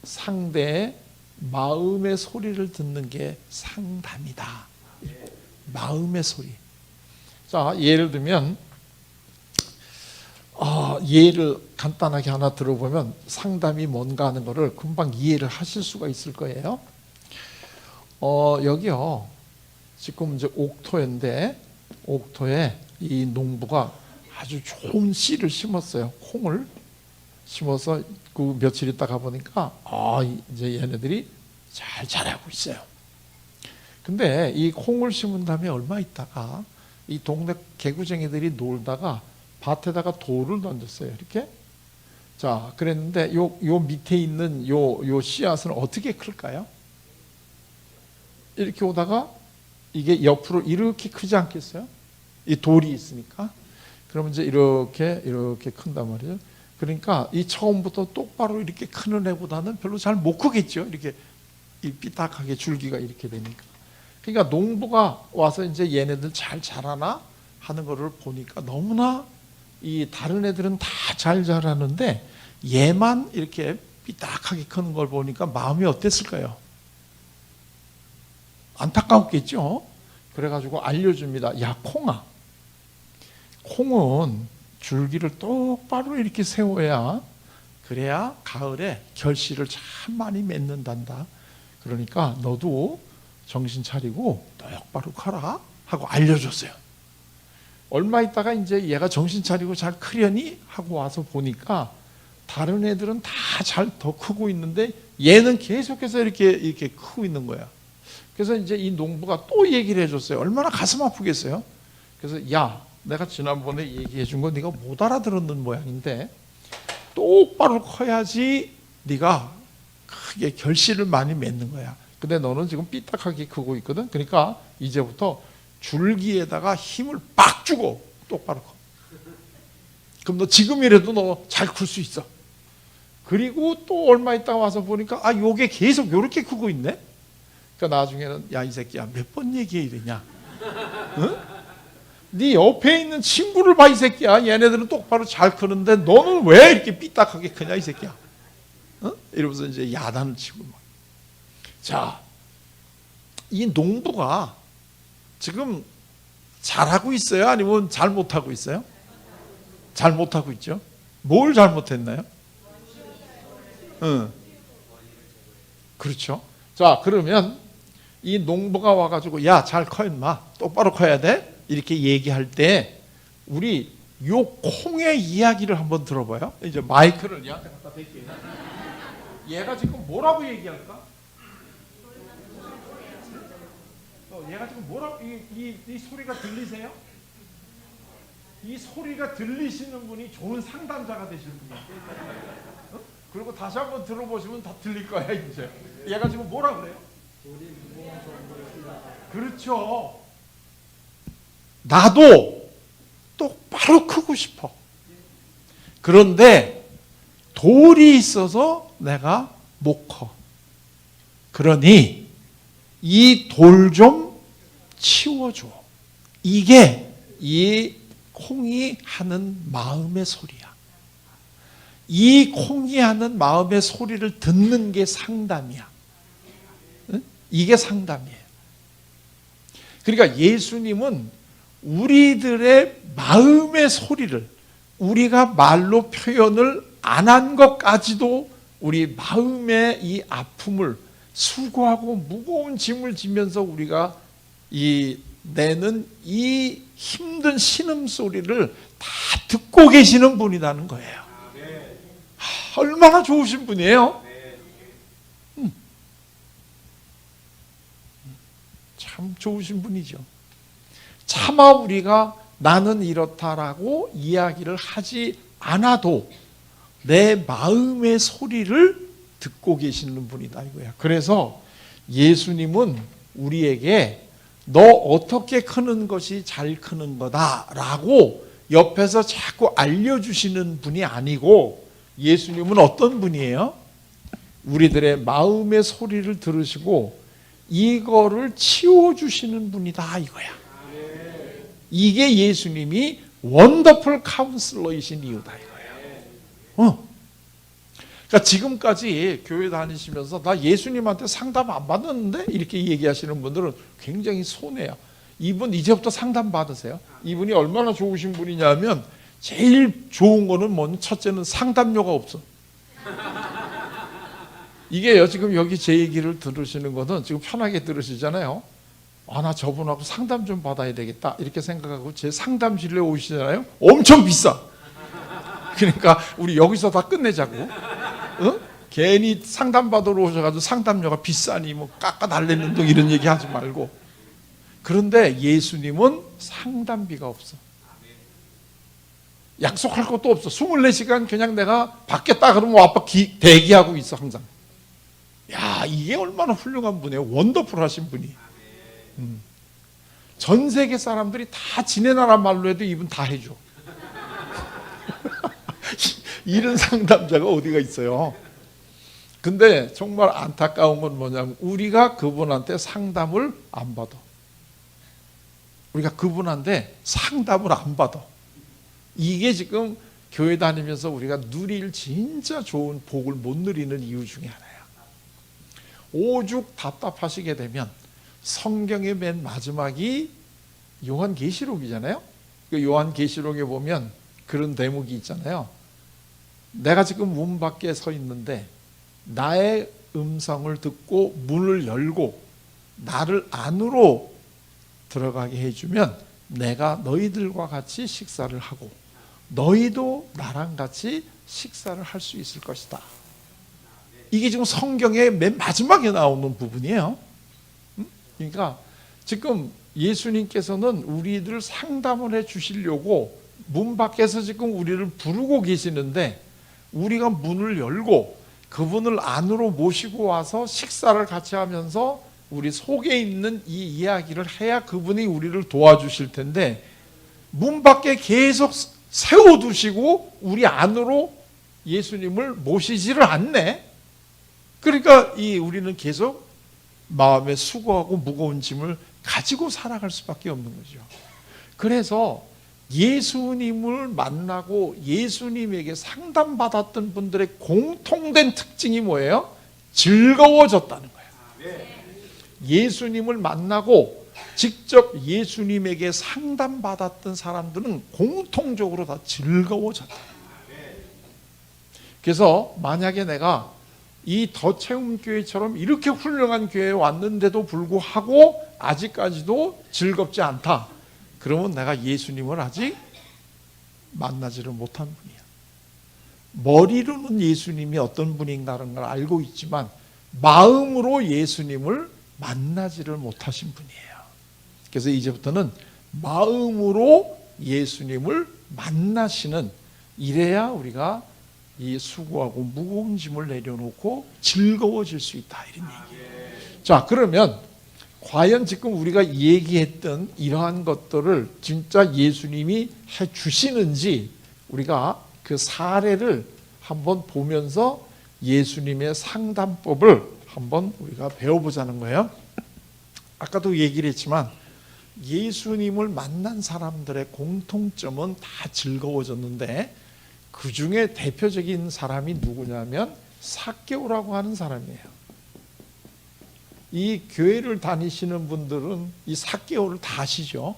상대의 마음의 소리를 듣는 게 상담이다. 마음의 소리. 자, 예를 들면 예를 간단하게 하나 들어보면 상담이 뭔가 하는 거를 금방 이해를 하실 수가 있을 거예요. 여기요, 지금 이제 옥토인데, 옥토에 이 농부가 아주 좋은 씨를 심었어요. 콩을 심어서 그 며칠 있다 가보니까 이제 얘네들이 잘 자라고 있어요. 근데 이 콩을 심은 다음에 얼마 있다가 이 동네 개구쟁이들이 놀다가 밭에다가 돌을 던졌어요. 이렇게. 자, 그랬는데 요 밑에 있는 요 씨앗은 어떻게 클까요? 이렇게 오다가 이게 옆으로 이렇게 크지 않겠어요? 이 돌이 있으니까. 그러면 이제 이렇게 큰단 말이에요. 그러니까 이 처음부터 똑바로 이렇게 크는 애보다는 별로 잘 못 크겠죠. 이렇게 이 삐딱하게 줄기가 이렇게 되니까. 그러니까 농부가 와서 이제 얘네들 잘 자라나 하는 거를 보니까 너무나 이 다른 애들은 다 잘 자라는데 얘만 이렇게 삐딱하게 크는 걸 보니까 마음이 어땠을까요? 안타까웠겠죠. 그래가지고 알려줍니다. 야, 콩아, 콩은 줄기를 똑바로 이렇게 세워야, 그래야 가을에 결실을 참 많이 맺는단다. 그러니까 너도 정신 차리고 똑바로 커라 하고 알려줬어요. 얼마 있다가 이제 얘가 정신 차리고 잘 크려니 하고 와서 보니까 다른 애들은 다 다 잘 더 크고 있는데 얘는 계속해서 이렇게 크고 있는 거야. 그래서 이제 이 농부가 또 얘기를 해줬어요. 얼마나 가슴 아프겠어요. 그래서 야, 내가 지난번에 얘기해 준 거 네가 못 알아들었는 모양인데 똑바로 커야지 네가 크게 결실을 많이 맺는 거야. 근데 너는 지금 삐딱하게 크고 있거든. 그러니까 이제부터 줄기에다가 힘을 빡 주고 똑바로 커. 그럼 너 지금이라도 너 잘 클 수 있어. 그리고 또 얼마 있다가 와서 보니까 요게 계속 요렇게 크고 있네. 그러니까 나중에는 야, 이 새끼야, 몇 번 얘기해야 되냐? 응? 네 옆에 있는 친구를 봐, 이 새끼야. 얘네들은 똑바로 잘 크는데 너는 왜 이렇게 삐딱하게 크냐, 이 새끼야. 응? 이러면서 이제 야단을 치고 막. 자, 이 농부가 지금 잘하고 있어요? 아니면 잘 못하고 있어요? 잘 못하고 있죠. 뭘 잘못했나요? 응. 그렇죠. 자, 그러면 이 농부가 와가지고 야, 잘 커 임마, 똑바로 커야 돼, 이렇게 얘기할 때 우리 요 콩의 이야기를 한번 들어봐요. 이제 마이크를 얘한테 갖다 댈게요. 얘가 지금 뭐라고 얘기할까? 얘가 지금 뭐라고, 이 소리가 들리세요? 이 소리가 들리시는 분이 좋은 상담자가 되실 분이야. 어? 그리고 다시 한번 들어보시면 다 들릴 거야. 이제 얘가 지금 뭐라 그래요? 그렇죠. 나도 똑바로 크고 싶어. 그런데 돌이 있어서 내가 못 커. 그러니 이 돌 좀 치워줘. 이게 이 콩이 하는 마음의 소리야. 이 콩이 하는 마음의 소리를 듣는 게 상담이야. 응? 이게 상담이에요. 그러니까 예수님은 우리들의 마음의 소리를 우리가 말로 표현을 안 한 것까지도 우리 마음의 이 아픔을 수고하고 무거운 짐을 지면서 우리가 내는 이 힘든 신음소리를 다 듣고 계시는 분이라는 거예요. 얼마나 좋으신 분이에요. 참 좋으신 분이죠. 차마 우리가 나는 이렇다라고 이야기를 하지 않아도 내 마음의 소리를 듣고 계시는 분이다 이거야. 그래서 예수님은 우리에게 너 어떻게 크는 것이 잘 크는 거다라고 옆에서 자꾸 알려주시는 분이 아니고, 예수님은 어떤 분이에요? 우리들의 마음의 소리를 들으시고 이거를 치워주시는 분이다 이거야. 이게 예수님이 원더풀 카운슬러이신 이유다 이거야. 그러니까 지금까지 교회 다니시면서 나 예수님한테 상담 안 받았는데 이렇게 얘기하시는 분들은 굉장히 손해야. 이분 이제부터 상담 받으세요. 이분이 얼마나 좋으신 분이냐면 제일 좋은 거는 뭐냐, 첫째는 상담료가 없어. 이게요, 지금 여기 제 얘기를 들으시는 거는 지금 편하게 들으시잖아요. 나 저분하고 상담 좀 받아야 되겠다 이렇게 생각하고 제 상담실에 오시잖아요. 엄청 비싸. 그러니까 우리 여기서 다 끝내자고. 괜히 상담 받으러 오셔가지고 상담료가 비싸니 뭐 깎아 달래는 둥 이런 얘기 하지 말고. 그런데 예수님은 상담비가 없어. 약속할 것도 없어. 24시간 그냥 내가 받겠다 그러면 아빠 대기하고 있어 항상. 야, 이게 얼마나 훌륭한 분이에요. 원더풀 하신 분이. 전 세계 사람들이 다 지네 나라 말로 해도 이분 다 해줘. 이런 상담자가 어디가 있어요. 근데 정말 안타까운 건 뭐냐면 우리가 그분한테 상담을 안 받아. 우리가 그분한테 상담을 안 받아. 이게 지금 교회 다니면서 우리가 누릴 진짜 좋은 복을 못 누리는 이유 중에 하나야. 오죽 답답하시게 되면 성경의 맨 마지막이 요한계시록이잖아요. 그 요한계시록에 보면 그런 대목이 있잖아요. 내가 지금 문 밖에 서 있는데 나의 음성을 듣고 문을 열고 나를 안으로 들어가게 해주면 내가 너희들과 같이 식사를 하고 너희도 나랑 같이 식사를 할 수 있을 것이다. 이게 지금 성경의 맨 마지막에 나오는 부분이에요. 그러니까 지금 예수님께서는 우리들 상담을 해 주시려고 문 밖에서 지금 우리를 부르고 계시는데, 우리가 문을 열고 그분을 안으로 모시고 와서 식사를 같이 하면서 우리 속에 있는 이 이야기를 해야 그분이 우리를 도와주실 텐데, 문 밖에 계속 세워두시고 우리 안으로 예수님을 모시지를 않네. 그러니까 우리는 계속 마음에 수고하고 무거운 짐을 가지고 살아갈 수밖에 없는 거죠. 그래서 예수님을 만나고 예수님에게 상담받았던 분들의 공통된 특징이 뭐예요? 즐거워졌다는 거예요. 예수님을 만나고 직접 예수님에게 상담받았던 사람들은 공통적으로 다 즐거워졌다. 그래서 만약에 내가 이 더체험교회처럼 이렇게 훌륭한 교회에 왔는데도 불구하고 아직까지도 즐겁지 않다, 그러면 내가 예수님을 아직 만나지를 못한 분이야. 머리로는 예수님이 어떤 분인가라는 걸 알고 있지만 마음으로 예수님을 만나지를 못하신 분이에요. 그래서 이제부터는 마음으로 예수님을 만나시는, 이래야 우리가 이 수고하고 무거운 짐을 내려놓고 즐거워질 수 있다, 이런 얘기예요. 자, 그러면 과연 지금 우리가 얘기했던 이러한 것들을 진짜 예수님이 해 주시는지 우리가 그 사례를 한번 보면서 예수님의 상담법을 한번 우리가 배워보자는 거예요. 아까도 얘기를 했지만 예수님을 만난 사람들의 공통점은 다 즐거워졌는데, 그 중에 대표적인 사람이 누구냐면 삭개오라고 하는 사람이에요. 이 교회를 다니시는 분들은 이 삭개오를 다 아시죠?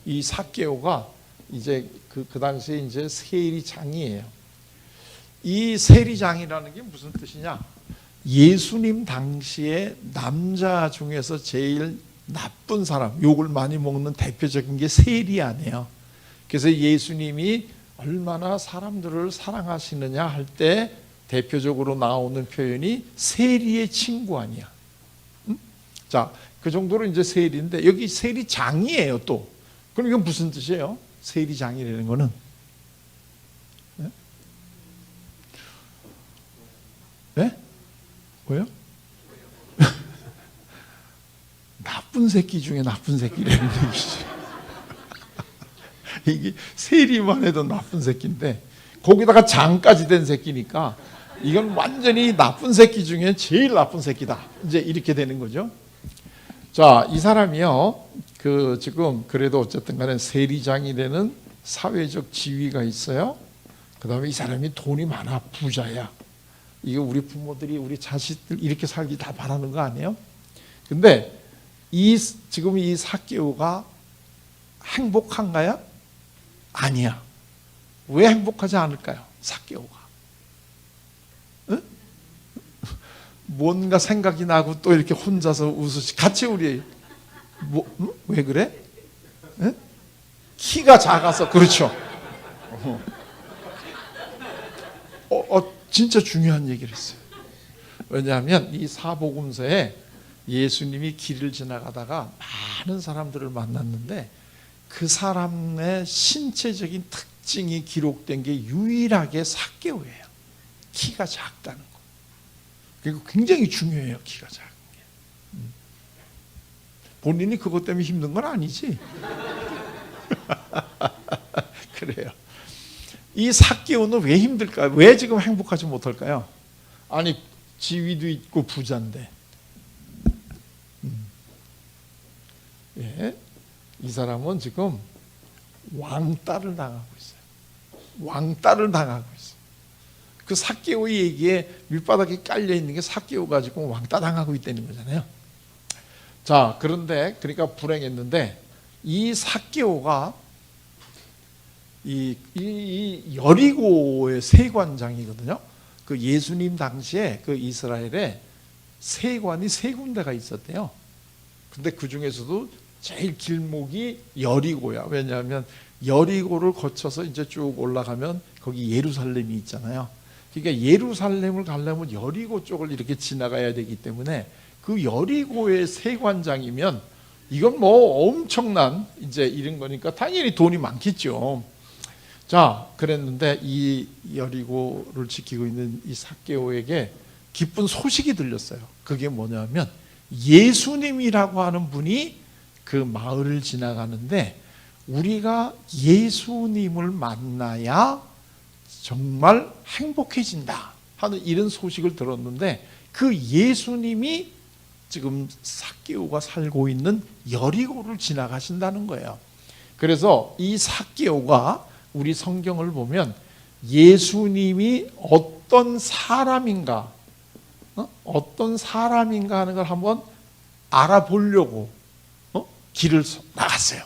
이 삭개오가 이제 그 당시에 이제 세리장이에요. 이 세리장이라는 게 무슨 뜻이냐? 예수님 당시에 남자 중에서 제일 나쁜 사람, 욕을 많이 먹는 대표적인 게 세리 아니에요. 그래서 예수님이 얼마나 사람들을 사랑하시느냐 할 때 대표적으로 나오는 표현이 세리의 친구 아니야. 자, 그 정도로 이제 세리인데, 여기 세리장이에요 또. 그럼 이건 무슨 뜻이에요? 세리장이라는 거는? 네? 네? 뭐요? 나쁜 새끼 중에 나쁜 새끼라는 얘기죠. 이게 세리만 해도 나쁜 새끼인데 거기다가 장까지 된 새끼니까 이건 완전히 나쁜 새끼 중에 제일 나쁜 새끼다, 이제 이렇게 되는 거죠. 자, 이 사람이요, 그 지금 그래도 어쨌든 간에 세리장이 되는 사회적 지위가 있어요. 그 다음에 이 사람이 돈이 많아, 부자야. 이게 우리 부모들이 우리 자식들 이렇게 살기 다 바라는 거 아니에요? 근데 지금 이 삭개오가 행복한가요? 아니야. 왜 행복하지 않을까요? 삭개오가. 응? 뭔가 생각이 나고 또 이렇게 혼자서 웃으시. 같이 우리 응? 왜 그래? 응? 키가 작아서. 그렇죠. 진짜 중요한 얘기를 했어요. 왜냐하면 이 사복음서에 예수님이 길을 지나가다가 많은 사람들을 만났는데 그 사람의 신체적인 특징이 기록된 게 유일하게 삭개오예요. 키가 작다는 거. 그리고 굉장히 중요해요, 키가 작은 게. 본인이 그것 때문에 힘든 건 아니지. 그래요. 이 삭개오는 왜 힘들까요? 왜 지금 행복하지 못할까요? 아니, 지위도 있고 부자인데. 예, 이 사람은 지금 왕따를 당하고 있어요. 왕따를 당하고 있어요. 그 삭개오의 얘기에 밑바닥에 깔려 있는 게 삭개오가 지금 왕따 당하고 있다는 거잖아요. 자, 그런데 그러니까 불행했는데 이 삭개오가 이 여리고의 세관장이거든요. 그 예수님 당시에 그 이스라엘에 세관이 세 군데가 있었대요. 근데 그 중에서도 제일 길목이 여리고야. 왜냐하면 여리고를 거쳐서 이제 쭉 올라가면 거기 예루살렘이 있잖아요. 그러니까 예루살렘을 가려면 여리고 쪽을 이렇게 지나가야 되기 때문에 그 여리고의 세관장이면 이건 뭐 엄청난 이제 이런 거니까 당연히 돈이 많겠죠. 자, 그랬는데 이 여리고를 지키고 있는 이 삭개오에게 기쁜 소식이 들렸어요. 그게 뭐냐면 예수님이라고 하는 분이 그 마을을 지나가는데 우리가 예수님을 만나야 정말 행복해진다 하는 이런 소식을 들었는데 그 예수님이 지금 삭개오가 살고 있는 여리고를 지나가신다는 거예요. 그래서 이 삭개오가 우리 성경을 보면 예수님이 어떤 사람인가 하는 걸 한번 알아보려고 길을 나갔어요.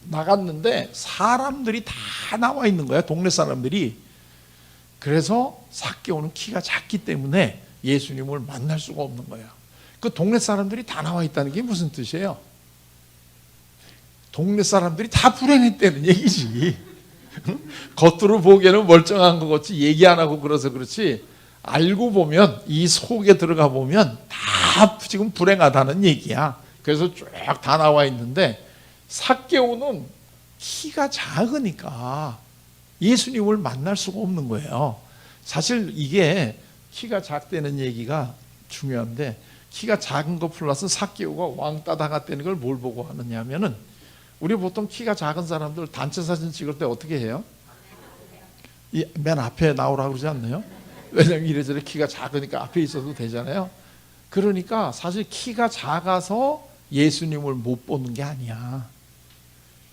나갔는데 사람들이 다 나와 있는 거야, 동네 사람들이. 그래서 삭개오는 키가 작기 때문에 예수님을 만날 수가 없는 거야. 그 동네 사람들이 다 나와 있다는 게 무슨 뜻이에요? 동네 사람들이 다 불행했다는 얘기지. 겉으로 보기에는 멀쩡한 것 같이 얘기 안 하고 그래서 그렇지, 알고 보면 이 속에 들어가 보면 다 지금 불행하다는 얘기야. 그래서 쭉 다 나와 있는데 삭개오는 키가 작으니까 예수님을 만날 수가 없는 거예요. 사실 이게 키가 작다는 얘기가 중요한데, 키가 작은 거 플러스 삭개오가 왕따 당했다는 걸 뭘 보고 하느냐면은, 우리 보통 키가 작은 사람들 단체 사진 찍을 때 어떻게 해요? 이 맨 앞에 나오라고 그러지 않나요? 왜냐면 이래저래 키가 작으니까 앞에 있어도 되잖아요. 그러니까 사실 키가 작아서 예수님을 못 보는 게 아니야.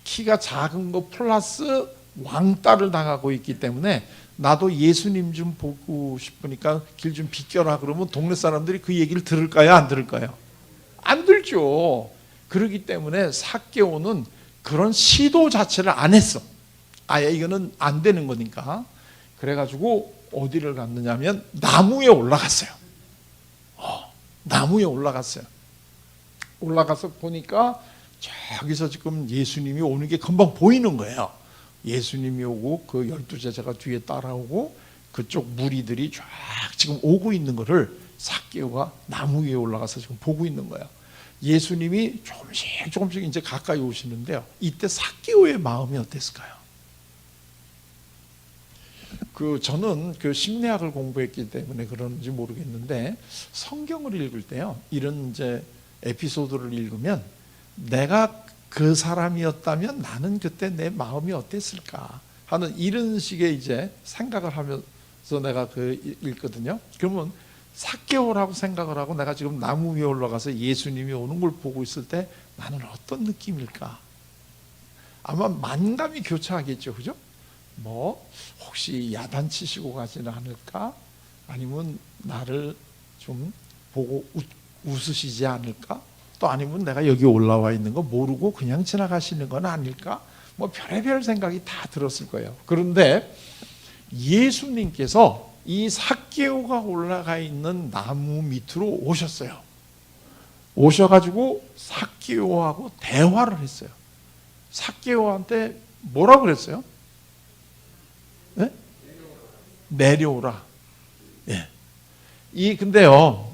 키가 작은 거 플러스 왕따를 당하고 있기 때문에 나도 예수님 좀 보고 싶으니까 길 좀 비켜라 그러면 동네 사람들이 그 얘기를 들을까요? 안 들을까요? 안 들죠. 그렇기 때문에 삭개오는 그런 시도 자체를 안 했어. 아예 이거는 안 되는 거니까. 그래가지고 어디를 갔느냐면 나무에 올라갔어요. 나무에 올라갔어요. 올라가서 보니까 저기서 지금 예수님이 오는 게 금방 보이는 거예요. 예수님이 오고 그 12제자가 뒤에 따라오고 그쪽 무리들이 쫙 지금 오고 있는 거를 삭개오가 나무 위에 올라가서 지금 보고 있는 거예요. 예수님이 조금씩 이제 가까이 오시는데요. 이때 삭개오의 마음이 어땠을까요? 저는 그 심리학을 공부했기 때문에 그런지 모르겠는데 성경을 읽을 때요, 이런 이제 에피소드를 읽으면 내가 그 사람이었다면 나는 그때 내 마음이 어땠을까 하는 이런 식의 이제 생각을 하면서 내가 읽거든요. 그러면 삭개오라고 생각을 하고 내가 지금 나무 위에 올라가서 예수님이 오는 걸 보고 있을 때 나는 어떤 느낌일까? 아마 만감이 교차하겠죠, 그죠? 뭐 혹시 야단치시고 가지는 않을까? 아니면 나를 좀 보고 웃으시지 않을까? 또 아니면 내가 여기 올라와 있는 거 모르고 그냥 지나가시는 건 아닐까? 뭐 별의별 생각이 다 들었을 거예요. 그런데 예수님께서 이 삭개오가 올라가 있는 나무 밑으로 오셨어요. 오셔가지고 삭개오하고 대화를 했어요. 삭개오한테 뭐라고 그랬어요? 네? 내려오라. 예. 근데요,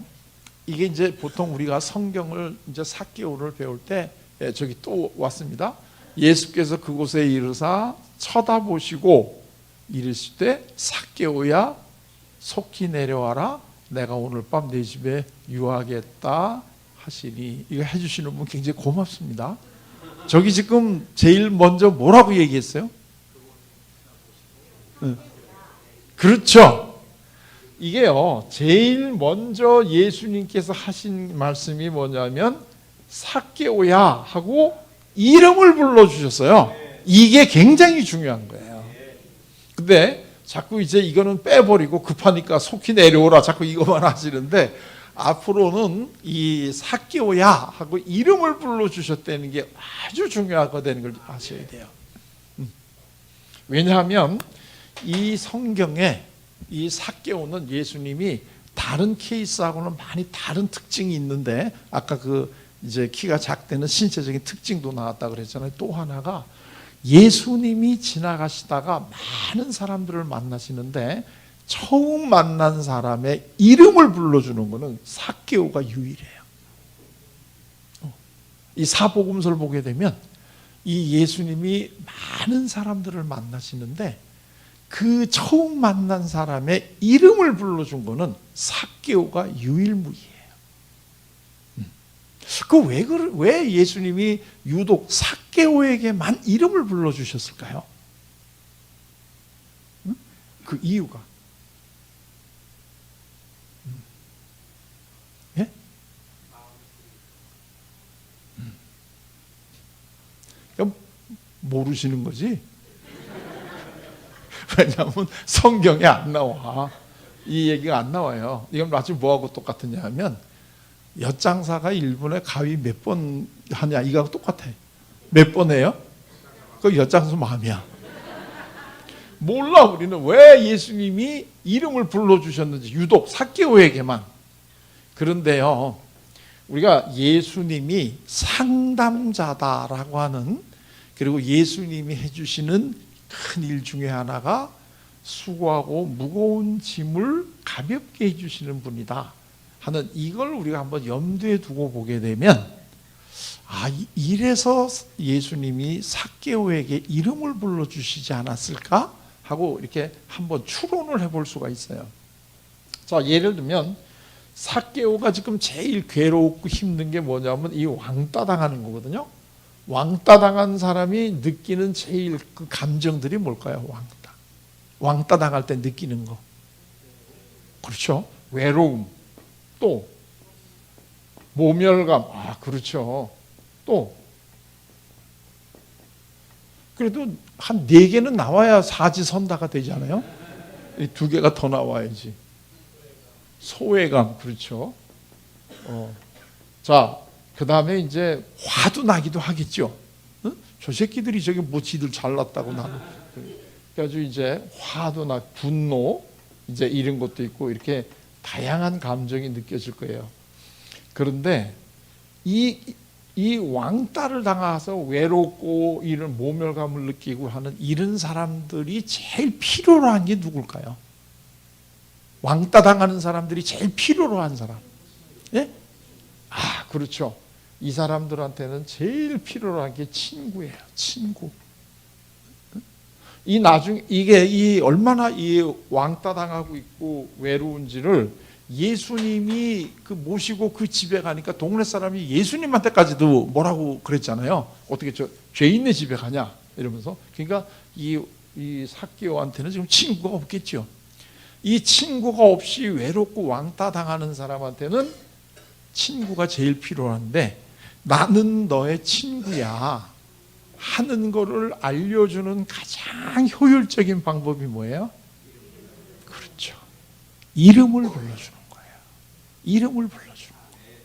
이게 이제 보통 우리가 성경을 이제 삭개오를 배울 때, 저기 또 왔습니다. 예수께서 그곳에 이르사 쳐다보시고 이르실 때 삭개오야 속히 내려와라. 내가 오늘 밤 내 집에 유하겠다 하시니. 이거 해주시는 분 굉장히 고맙습니다. 저기 지금 제일 먼저 뭐라고 얘기했어요? 그렇죠. 이게요, 제일 먼저 예수님께서 하신 말씀이 뭐냐면 삭개오야 하고 이름을 불러주셨어요. 이게 굉장히 중요한 거예요. 근데 자꾸 이제 이거는 빼버리고 급하니까 속히 내려오라 자꾸 이거만 하시는데, 앞으로는 이 삭개오야 하고 이름을 불러주셨다는 게 아주 중요하다는 걸 아셔야 돼요. 왜냐하면 이 성경에 이 삭개오는 예수님이 다른 케이스하고는 많이 다른 특징이 있는데, 아까 이제 키가 작다는 신체적인 특징도 나왔다 그랬잖아요. 또 하나가 예수님이 지나가시다가 많은 사람들을 만나시는데 처음 만난 사람의 이름을 불러주는 것은 삭개오가 유일해요. 이 사복음서를 보게 되면 이 예수님이 많은 사람들을 만나시는데 그 처음 만난 사람의 이름을 불러준 것은 삭개오가 유일무이해요. 왜 예수님이 유독 삭개오에게만 이름을 불러주셨을까요? 그 이유가 예? 모르시는 거지? 왜냐하면 성경에 안 나와. 이 얘기가 안 나와요. 이건 마치 뭐하고 똑같으냐 하면 엿장사가 1분에 가위 몇 번 하냐 이거하고 똑같아. 몇 번 해요? 그 엿장수 마음이야. 몰라. 우리는 왜 예수님이 이름을 불러주셨는지 유독 삭개오에게만. 그런데요, 우리가 예수님이 상담자다라고 하는, 그리고 예수님이 해주시는 큰 일 중에 하나가 수고하고 무거운 짐을 가볍게 해주시는 분이다 하는 이걸 우리가 한번 염두에 두고 보게 되면, 이래서 예수님이 삭개오에게 이름을 불러주시지 않았을까 하고 이렇게 한번 추론을 해볼 수가 있어요. 자, 예를 들면 삭개오가 지금 제일 괴롭고 힘든 게 뭐냐면 이 왕따 당하는 거거든요. 왕따 당한 사람이 느끼는 제일 그 감정들이 뭘까요? 왕따 당할 때 느끼는 거. 그렇죠. 외로움. 또 모멸감. 그렇죠. 또 그래도 한 4개는 나와야 사지선다가 되잖아요. 2개가 더 나와야지. 소외감. 그렇죠. 자, 그 다음에 이제 화도 나기도 하겠죠. 응? 저 새끼들이 저기 뭐 지들 잘났다고 나는. 그래가지고 이제 화도 나, 분노, 이제 이런 것도 있고 이렇게 다양한 감정이 느껴질 거예요. 그런데 이 왕따를 당해서 외롭고 이런 모멸감을 느끼고 하는 이런 사람들이 제일 필요로 한 게 누굴까요? 왕따 당하는 사람들이 제일 필요로 한 사람. 예? 그렇죠. 이 사람들한테는 제일 필요로 한 게 친구예요. 친구. 이게 얼마나 이 왕따 당하고 있고 외로운지를 예수님이 모시고 그 집에 가니까 동네 사람이 예수님한테까지도 뭐라고 그랬잖아요. 어떻게 죄인네 집에 가냐 이러면서. 그러니까 이 삭개오한테는 지금 친구가 없겠죠. 이 친구가 없이 외롭고 왕따 당하는 사람한테는 친구가 제일 필요한데, 나는 너의 친구야 하는 거를 알려주는 가장 효율적인 방법이 뭐예요? 그렇죠. 이름을 불러주는 거예요. 이름을 불러주는 거예요.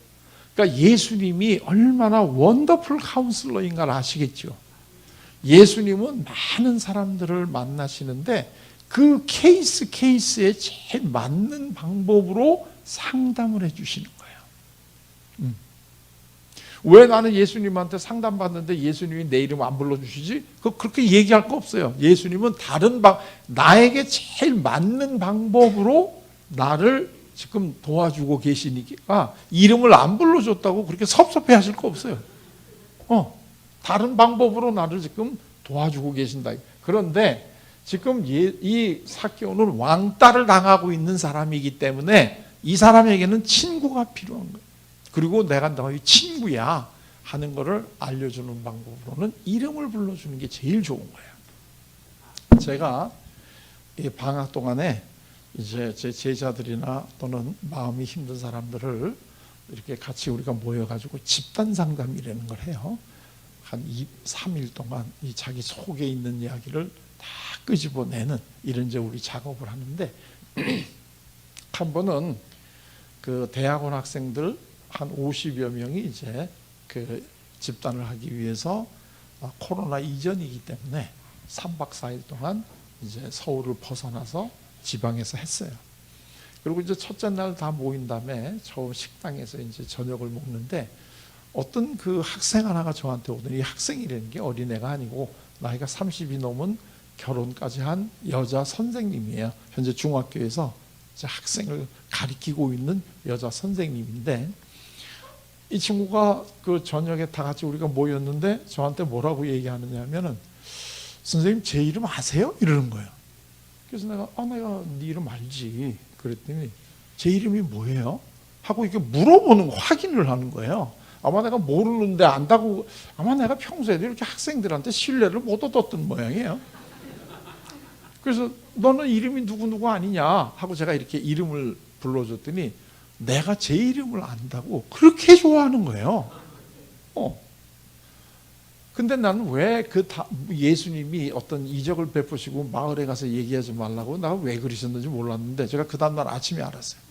그러니까 예수님이 얼마나 원더풀 카운슬러인가를 아시겠죠. 예수님은 많은 사람들을 만나시는데 그 케이스에 제일 맞는 방법으로 상담을 해주시는 거예요. 왜 나는 예수님한테 상담받는데 예수님이 내 이름 안 불러주시지? 그렇게 얘기할 거 없어요. 예수님은 나에게 제일 맞는 방법으로 나를 지금 도와주고 계시니까 이름을 안 불러줬다고 그렇게 섭섭해 하실 거 없어요. 다른 방법으로 나를 지금 도와주고 계신다. 그런데 지금 이 삭개오는 왕따를 당하고 있는 사람이기 때문에 이 사람에게는 친구가 필요한 거예요. 그리고 내가 너의 친구야 하는 것을 알려주는 방법으로는 이름을 불러주는 게 제일 좋은 거예요. 제가 이 방학 동안에 이제 제 제자들이나 또는 마음이 힘든 사람들을 이렇게 같이 우리가 모여가지고 집단 상담이라는 걸 해요. 한 3일 동안 이 자기 속에 있는 이야기를 다 끄집어내는 이런 이제 우리 작업을 하는데, 한 번은 그 대학원 학생들 한 50여 명이 이제 그 집단을 하기 위해서 코로나 이전이기 때문에 3박 4일 동안 이제 서울을 벗어나서 지방에서 했어요. 그리고 이제 첫째 날 다 모인 다음에 처음 식당에서 이제 저녁을 먹는데 어떤 그 학생 하나가 저한테 오더니, 이 학생이라는 게 어린애가 아니고 나이가 30이 넘은 결혼까지 한 여자 선생님이에요. 현재 중학교에서 이제 학생을 가리키고 있는 여자 선생님인데, 이 친구가 그 저녁에 다 같이 우리가 모였는데 저한테 뭐라고 얘기하느냐 하면은, 선생님 제 이름 아세요? 이러는 거예요. 그래서 내가 네 이름 알지. 그랬더니 제 이름이 뭐예요? 하고 이렇게 물어보는 거, 확인을 하는 거예요. 아마 내가 모르는데 안다고, 아마 내가 평소에도 이렇게 학생들한테 신뢰를 못 얻었던 모양이에요. 그래서 너는 이름이 누구누구 아니냐 하고 제가 이렇게 이름을 불러줬더니 내가 제 이름을 안다고 그렇게 좋아하는 거예요. 근데 나는 왜 예수님이 어떤 이적을 베푸시고 마을에 가서 얘기하지 말라고 내가 왜 그러셨는지 몰랐는데, 제가 그 다음날 아침에 알았어요.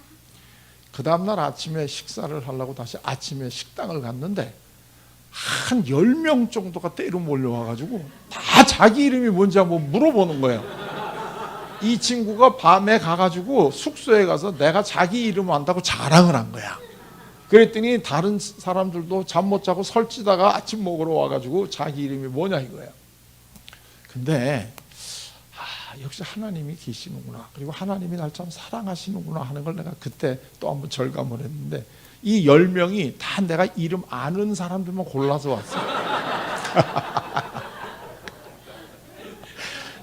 그 다음날 아침에 식사를 하려고 다시 아침에 식당을 갔는데 한 10명 정도가 때로 몰려와가지고 다 자기 이름이 뭔지 한번 물어보는 거예요. 이 친구가 밤에 가가지고 숙소에 가서 내가 자기 이름 안다고 자랑을 한 거야. 그랬더니 다른 사람들도 잠 못 자고 설치다가 아침 먹으러 와가지고 자기 이름이 뭐냐 이거예요. 근데 역시 하나님이 계시는구나, 그리고 하나님이 날 참 사랑하시는구나 하는 걸 내가 그때 또 한번 절감을 했는데, 이 10명이 다 내가 이름 아는 사람들만 골라서 왔어요.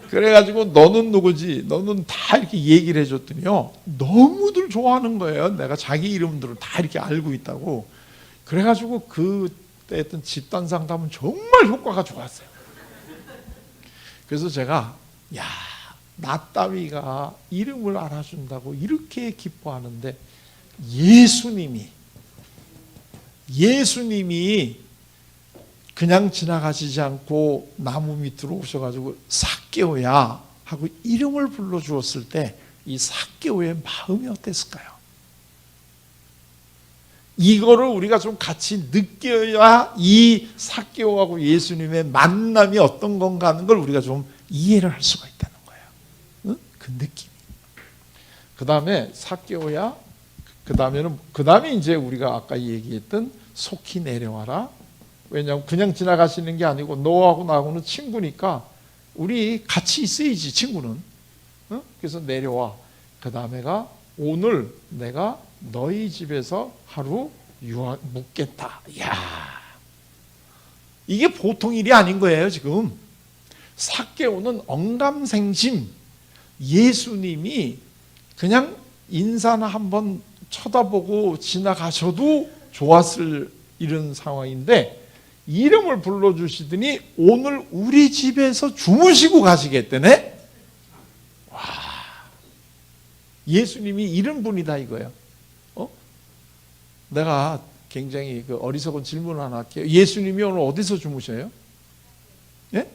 그래가지고 너는 누구지? 너는 다 이렇게 얘기를 해줬더니요, 너무들 좋아하는 거예요. 내가 자기 이름들을 다 이렇게 알고 있다고. 그래가지고 그때 했던 집단 상담은 정말 효과가 좋았어요. 그래서 제가 나 따위가 이름을 알아준다고 이렇게 기뻐하는데, 예수님이 그냥 지나가시지 않고 나무 밑으로 오셔가지고 삭개오야 하고 이름을 불러주었을 때 이 삭개오의 마음이 어땠을까요? 이거를 우리가 좀 같이 느껴야 이 삭개오하고 예수님의 만남이 어떤 건가 하는 걸 우리가 좀 이해를 할 수가 있다는 거예요. 응? 그 느낌. 그 다음에 삭개오야, 그 다음에 이제 우리가 아까 얘기했던 속히 내려와라. 왜냐하면 그냥 지나가시는 게 아니고 너하고 나하고는 친구니까 우리 같이 있어야지, 친구는. 응? 그래서 내려와. 그 다음에가 오늘 내가 너희 집에서 하루 묵겠다. 이야, 이게 보통 일이 아닌 거예요. 지금 삭개오는 언감생심, 예수님이 그냥 인사나 한번 쳐다보고 지나가셔도 좋았을 이런 상황인데, 이름을 불러주시더니 오늘 우리 집에서 주무시고 가시겠다네. 와, 예수님이 이런 분이다 이거예요. 내가 굉장히 어리석은 질문 하나 할게요. 예수님이 오늘 어디서 주무셔요? 예?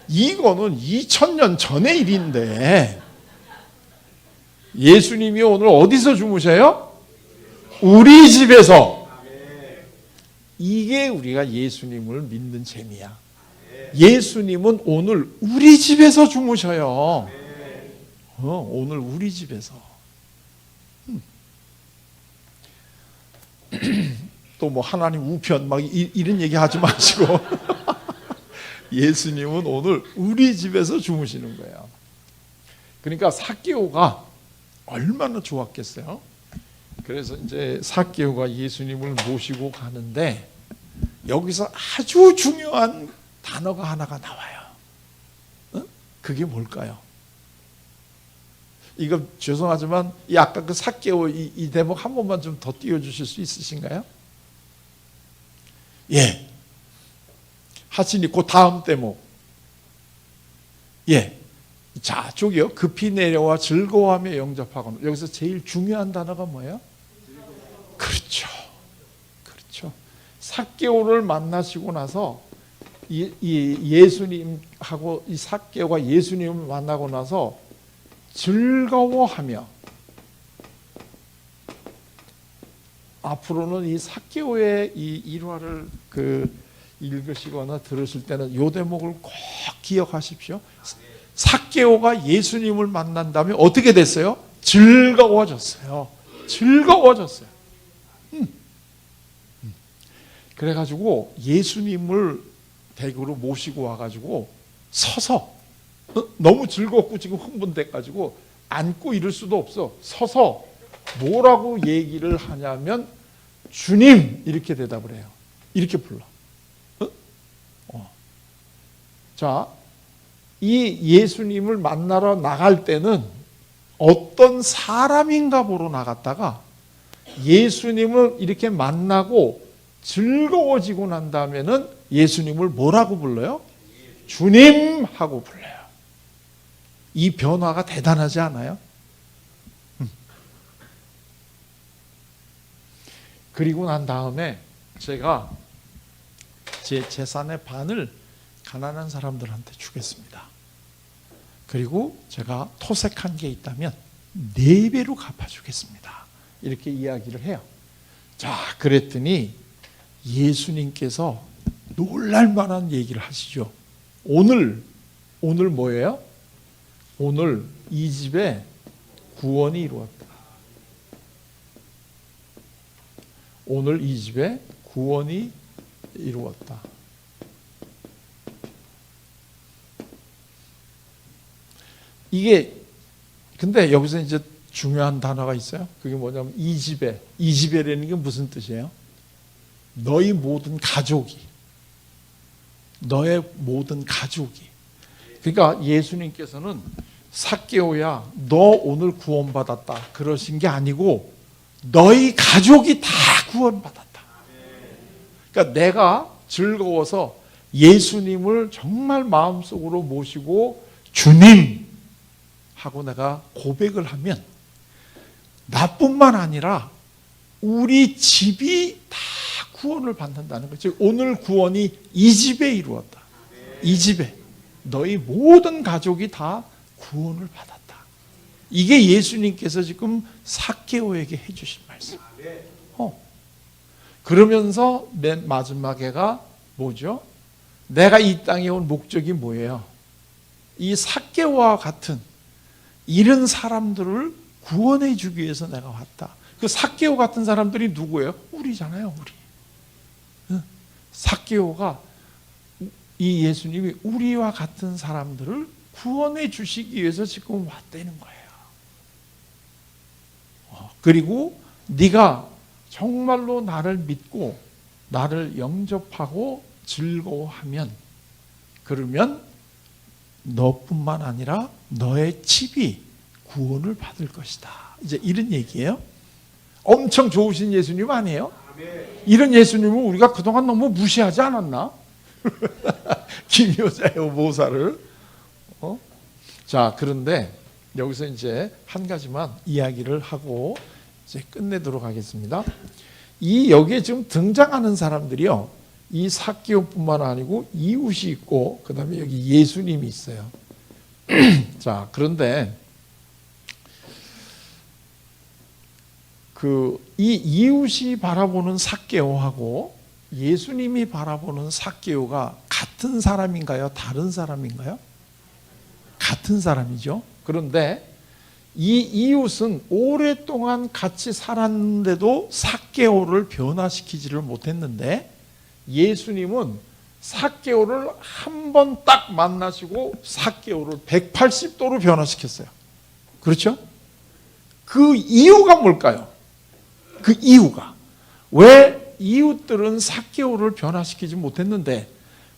이거는 2000년 전의 일인데 예수님이 오늘 어디서 주무셔요? 우리 집에서. 이게 우리가 예수님을 믿는 재미야. 예수님은 오늘 우리 집에서 주무셔요. 오늘 우리 집에서. 또 뭐 하나님 우편 막 이런 얘기 하지 마시고 예수님은 오늘 우리 집에서 주무시는 거예요. 그러니까 삭개오가 얼마나 좋았겠어요. 그래서 이제 삭개오가 예수님을 모시고 가는데 여기서 아주 중요한 단어가 하나가 나와요. 그게 뭘까요? 이거 죄송하지만 아까 그 삭개오 이 대목 한 번만 좀 더 띄워주실 수 있으신가요? 예. 하시니 그 다음 대목. 예. 자, 저기요. 급히 내려와 즐거워하며 영접하거나. 여기서 제일 중요한 단어가 뭐예요? 그렇죠. 그렇죠. 삭개오를 만나시고 나서 예수님하고 이 삭개오가 예수님을 만나고 나서 즐거워하며, 앞으로는 이 삭개오의 이 일화를 읽으시거나 들으실 때는 이 대목을 꼭 기억하십시오. 삭개오가 예수님을 만난 다음에 어떻게 됐어요? 즐거워졌어요. 즐거워졌어요. 그래가지고 예수님을 댁으로 모시고 와가지고 서서 너무 즐겁고 지금 흥분돼가지고 앉고 이럴 수도 없어. 서서 뭐라고 얘기를 하냐면 주님 이렇게 대답을 해요. 이렇게 불러. 자, 이 예수님을 만나러 나갈 때는 어떤 사람인가 보러 나갔다가 예수님을 이렇게 만나고 즐거워지고 난 다음에는 예수님을 뭐라고 불러요? 주님 하고 불러요. 이 변화가 대단하지 않아요? 그리고 난 다음에 제가 제 재산의 반을 가난한 사람들한테 주겠습니다. 그리고 제가 토색한 게 있다면 4배로 갚아주겠습니다. 이렇게 이야기를 해요. 자, 그랬더니 예수님께서 놀랄만한 얘기를 하시죠. 오늘 뭐예요? 오늘 이 집에 구원이 이루었다. 오늘 이 집에 구원이 이루었다. 이게 근데 여기서 이제 중요한 단어가 있어요. 그게 뭐냐면 이 집에라는 게 무슨 뜻이에요? 너희 모든 가족이, 너의 모든 가족이. 그러니까 예수님께서는 삭개오야, 너 오늘 구원받았다 그러신 게 아니고 너희 가족이 다 구원받았다. 그러니까 내가 즐거워서 예수님을 정말 마음속으로 모시고 주님 하고 내가 고백을 하면 나뿐만 아니라 우리 집이 다 구원을 받는다는 거죠. 오늘 구원이 이 집에 이루었다. 이 집에 너희 모든 가족이 다 구원을 받았다. 이게 예수님께서 지금 삭개오에게 해주신 말씀. 그러면서 맨 마지막에가 뭐죠? 내가 이 땅에 온 목적이 뭐예요? 이 삭개오와 같은 이런 사람들을 구원해 주기 위해서 내가 왔다. 그 삭개오 같은 사람들이 누구예요? 우리잖아요, 우리. 삭개오가 이 예수님이 우리와 같은 사람들을 구원해 주시기 위해서 지금 왔다는 거예요. 그리고 네가 정말로 나를 믿고 나를 영접하고 즐거워하면 그러면 너뿐만 아니라 너의 집이 구원을 받을 것이다. 이제 이런 얘기예요. 엄청 좋으신 예수님 아니에요? 이런 예수님을 우리가 그동안 너무 무시하지 않았나? 김효자의 모사를. 자, 그런데 여기서 이제 한 가지만 이야기를 하고 이제 끝내도록 하겠습니다. 이 여기에 지금 등장하는 사람들이요, 이 삭개오뿐만 아니고 이웃이 있고 그다음에 여기 예수님이 있어요. 자, 그런데 이 이웃이 바라보는 삭개오하고 예수님이 바라보는 삭개오가 같은 사람인가요? 다른 사람인가요? 같은 사람이죠. 그런데 이 이웃은 오랫동안 같이 살았는데도 삭개오를 변화시키지를 못했는데 예수님은 삭개오를 한 번 딱 만나시고 삭개오를 180도로 변화시켰어요. 그렇죠? 그 이유가 뭘까요? 그 이유가 왜 이웃들은 삭개오를 변화시키지 못했는데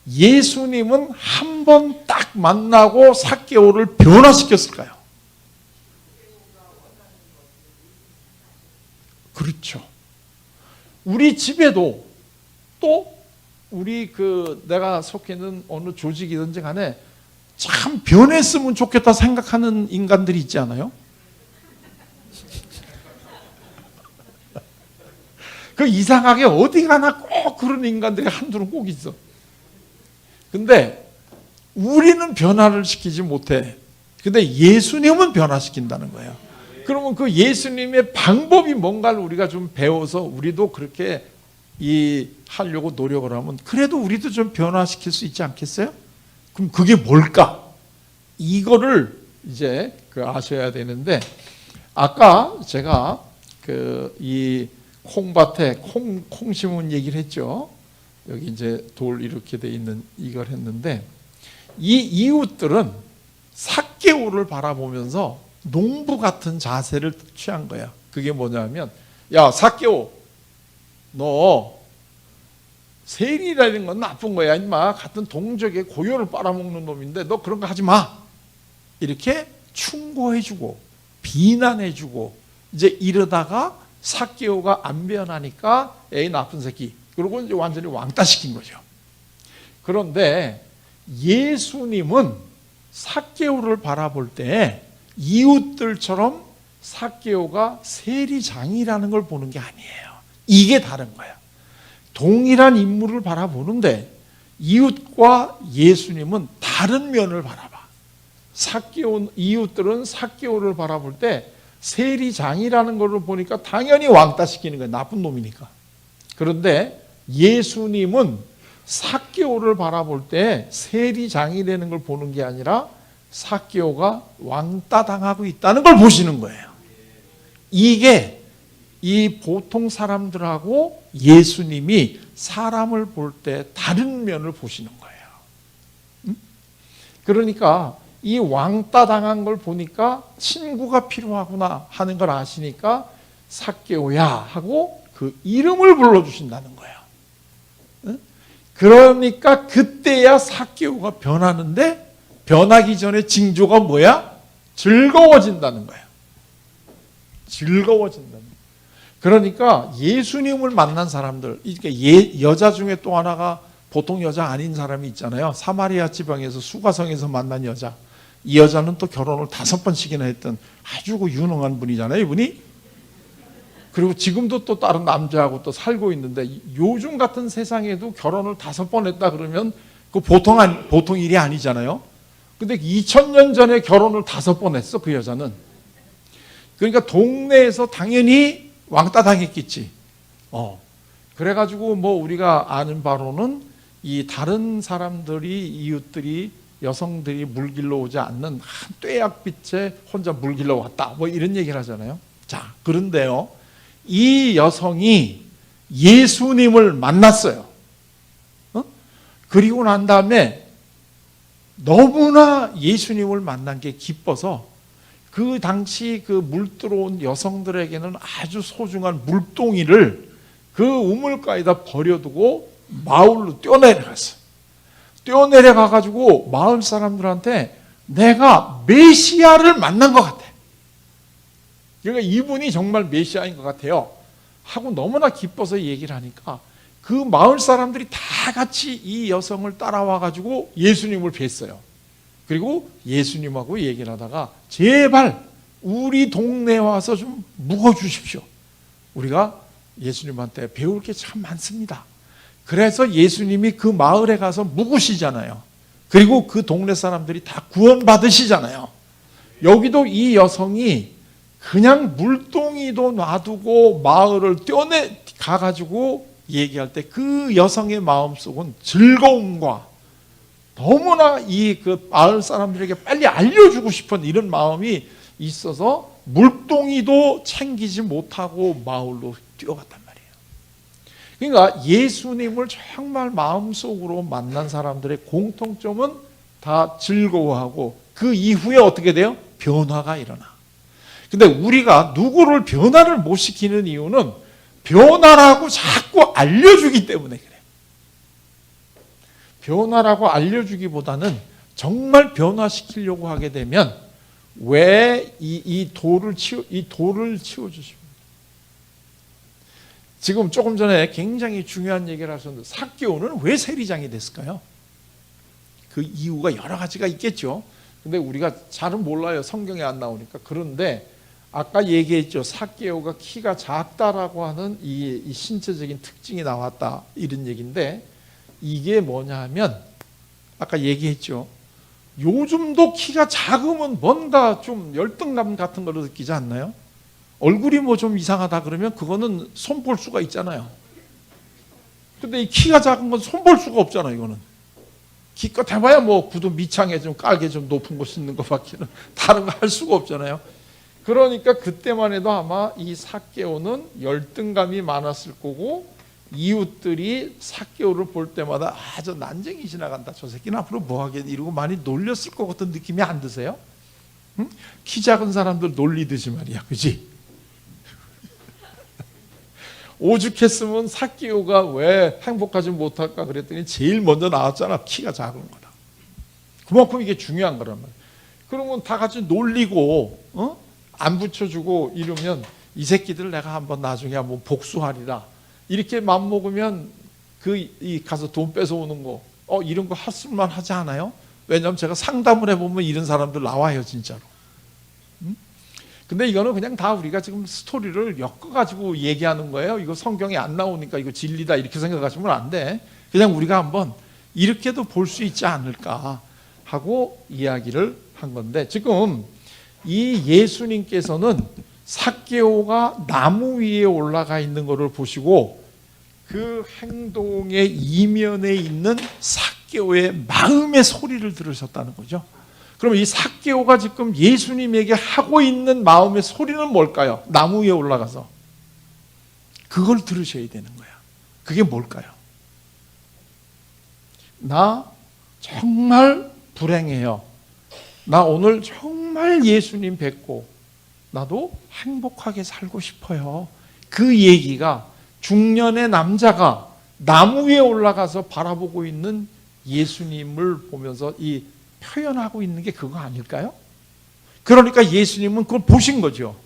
예수님은 한 번 딱 만나고 삭개오를 변화시켰을까요? 그렇죠. 우리 집에도 또 우리 내가 속해 있는 어느 조직이든지 간에 참 변했으면 좋겠다 생각하는 인간들이 있지 않아요? 그 이상하게 어디 가나 꼭 그런 인간들이 한둘은 꼭 있어. 근데 우리는 변화를 시키지 못해. 근데 예수님은 변화시킨다는 거예요. 그러면 그 예수님의 방법이 뭔가를 우리가 좀 배워서 우리도 그렇게 하려고 노력을 하면 그래도 우리도 좀 변화시킬 수 있지 않겠어요? 그럼 그게 뭘까? 이거를 이제 아셔야 되는데, 아까 제가 이 콩밭에 콩 심은 얘기를 했죠. 여기 이제 돌 이렇게 돼 있는 이걸 했는데, 이 이웃들은 삭개오를 바라보면서 농부 같은 자세를 취한 거야. 그게 뭐냐면, 야 삭개오, 너 세리라는 건 나쁜 거야. 임마 같은 동족의 고요를 빨아먹는 놈인데 너 그런 거 하지 마. 이렇게 충고해주고 비난해주고, 이제 이러다가 삭개오가 안 변하니까 에이 나쁜 새끼, 그러고 이제 완전히 왕따시킨 거죠. 그런데 예수님은 삭개오를 바라볼 때 이웃들처럼 삭개오가 세리장이라는 걸 보는 게 아니에요. 이게 다른 거야. 동일한 인물을 바라보는데 이웃과 예수님은 다른 면을 바라봐. 이웃들은 삭개오를 바라볼 때 세리장이라는 걸 보니까 당연히 왕따시키는 거야. 나쁜 놈이니까. 그런데 예수님은 삭개오를 바라볼 때 세리장이라는 걸 보는 게 아니라 삭개오가 왕따당하고 있다는 걸 보시는 거예요. 이게 이 보통 사람들하고 예수님이 사람을 볼 때 다른 면을 보시는 거예요. 그러니까 이 왕따 당한 걸 보니까 친구가 필요하구나 하는 걸 아시니까 삭개오야 하고 그 이름을 불러주신다는 거예요. 그러니까 그때야 삭개오가 변하는데, 변하기 전에 징조가 뭐야? 즐거워진다는 거예요. 즐거워진다는 거예요. 그러니까 예수님을 만난 사람들, 이게 여자 중에 또 하나가 보통 여자 아닌 사람이 있잖아요. 사마리아 지방에서 수가성에서 만난 여자. 이 여자는 또 결혼을 5번씩이나 했던 아주 유능한 분이잖아요, 이분이. 그리고 지금도 또 다른 남자하고 또 살고 있는데, 요즘 같은 세상에도 결혼을 5번 했다 그러면 그 보통 일이 아니잖아요. 근데 2000년 전에 결혼을 5번 했어, 그 여자는. 그러니까 동네에서 당연히 왕따 당했겠지. 그래가지고 뭐 우리가 아는 바로는 이 다른 사람들이, 이웃들이, 여성들이 물길로 오지 않는 한 뙤약빛에 혼자 물길로 왔다, 뭐 이런 얘기를 하잖아요. 자, 그런데요, 이 여성이 예수님을 만났어요. 그리고 난 다음에 너무나 예수님을 만난 게 기뻐서 그 당시 그 물 들어온 여성들에게는 아주 소중한 물동이를 그 우물가에다 버려두고 마을로 뛰어내려갔어요. 뛰어내려가가지고 마을 사람들한테 내가 메시아를 만난 것 같아. 그러니까 이분이 정말 메시아인 것 같아요 하고 너무나 기뻐서 얘기를 하니까 그 마을 사람들이 다 같이 이 여성을 따라와가지고 예수님을 뵀어요. 그리고 예수님하고 얘기를 하다가 제발 우리 동네에 와서 좀 묵어주십시오. 우리가 예수님한테 배울 게 참 많습니다. 그래서 예수님이 그 마을에 가서 묵으시잖아요. 그리고 그 동네 사람들이 다 구원받으시잖아요. 여기도 이 여성이 그냥 물동이도 놔두고 마을을 가가지고 얘기할 때 그 여성의 마음속은 즐거움과 너무나 그 마을 사람들에게 빨리 알려주고 싶은 이런 마음이 있어서 물동이도 챙기지 못하고 마을로 뛰어갔단 말이에요. 그러니까 예수님을 정말 마음속으로 만난 사람들의 공통점은 다 즐거워하고 그 이후에 어떻게 돼요? 변화가 일어나. 근데 우리가 누구를 변화를 못 시키는 이유는 변화라고 자꾸 알려주기 때문에 그래요. 변화라고 알려주기보다는 정말 변화시키려고 하게 되면 왜 이 돌을 치워주십니까? 지금 조금 전에 굉장히 중요한 얘기를 하셨는데 삭개오는 왜 세리장이 됐을까요? 그 이유가 여러 가지가 있겠죠. 근데 우리가 잘은 몰라요. 성경에 안 나오니까. 그런데 아까 얘기했죠. 삭개오가 키가 작다라고 하는 이 신체적인 특징이 나왔다, 이런 얘기인데, 이게 뭐냐 하면 아까 얘기했죠. 요즘도 키가 작으면 뭔가 좀 열등감 같은 걸 느끼지 않나요? 얼굴이 뭐 좀 이상하다 그러면 그거는 손볼 수가 있잖아요. 근데 이 키가 작은 건 손볼 수가 없잖아요. 이거는 기껏 해봐야 뭐 구두 밑창에 좀 깔게 좀 높은 곳 있는 것밖에는 다른 거 할 수가 없잖아요. 그러니까 그때만 해도 아마 이 삭개오는 열등감이 많았을 거고, 이웃들이 삭개오를 볼 때마다 저 난쟁이 지나간다, 저 새끼는 앞으로 뭐 하겠니, 이러고 많이 놀렸을 것 같은 느낌이 안 드세요? 응? 키 작은 사람들 놀리듯이 말이야, 그지? 오죽했으면 삭개오가 왜 행복하지 못할까 그랬더니 제일 먼저 나왔잖아. 키가 작은 거다. 그만큼 이게 중요한 거란 말이야. 그러면 다 같이 놀리고 안 붙여주고 이러면 이 새끼들 내가 한번 나중에 한번 복수하리라, 이렇게 맘먹으면 가서 돈 뺏어오는 거 이런 거 할수만 하지 않아요? 왜냐하면 제가 상담을 해보면 이런 사람들 나와요, 진짜로. 근데 이거는 그냥 다 우리가 지금 스토리를 엮어가지고 얘기하는 거예요. 이거 성경에 안 나오니까 이거 진리다 이렇게 생각하시면 안 돼. 그냥 우리가 한번 이렇게도 볼 수 있지 않을까 하고 이야기를 한 건데, 지금 이 예수님께서는 삭개오가 나무 위에 올라가 있는 것을 보시고 그 행동의 이면에 있는 삭개오의 마음의 소리를 들으셨다는 거죠. 그럼 이 삭개오가 지금 예수님에게 하고 있는 마음의 소리는 뭘까요? 나무 위에 올라가서 그걸 들으셔야 되는 거야. 그게 뭘까요? 나 정말 불행해요. 나 오늘 정말 예수님 뵙고 나도 행복하게 살고 싶어요. 그 얘기가 중년의 남자가 나무 위에 올라가서 바라보고 있는 예수님을 보면서 이 표현하고 있는 게 그거 아닐까요? 그러니까 예수님은 그걸 보신 거죠.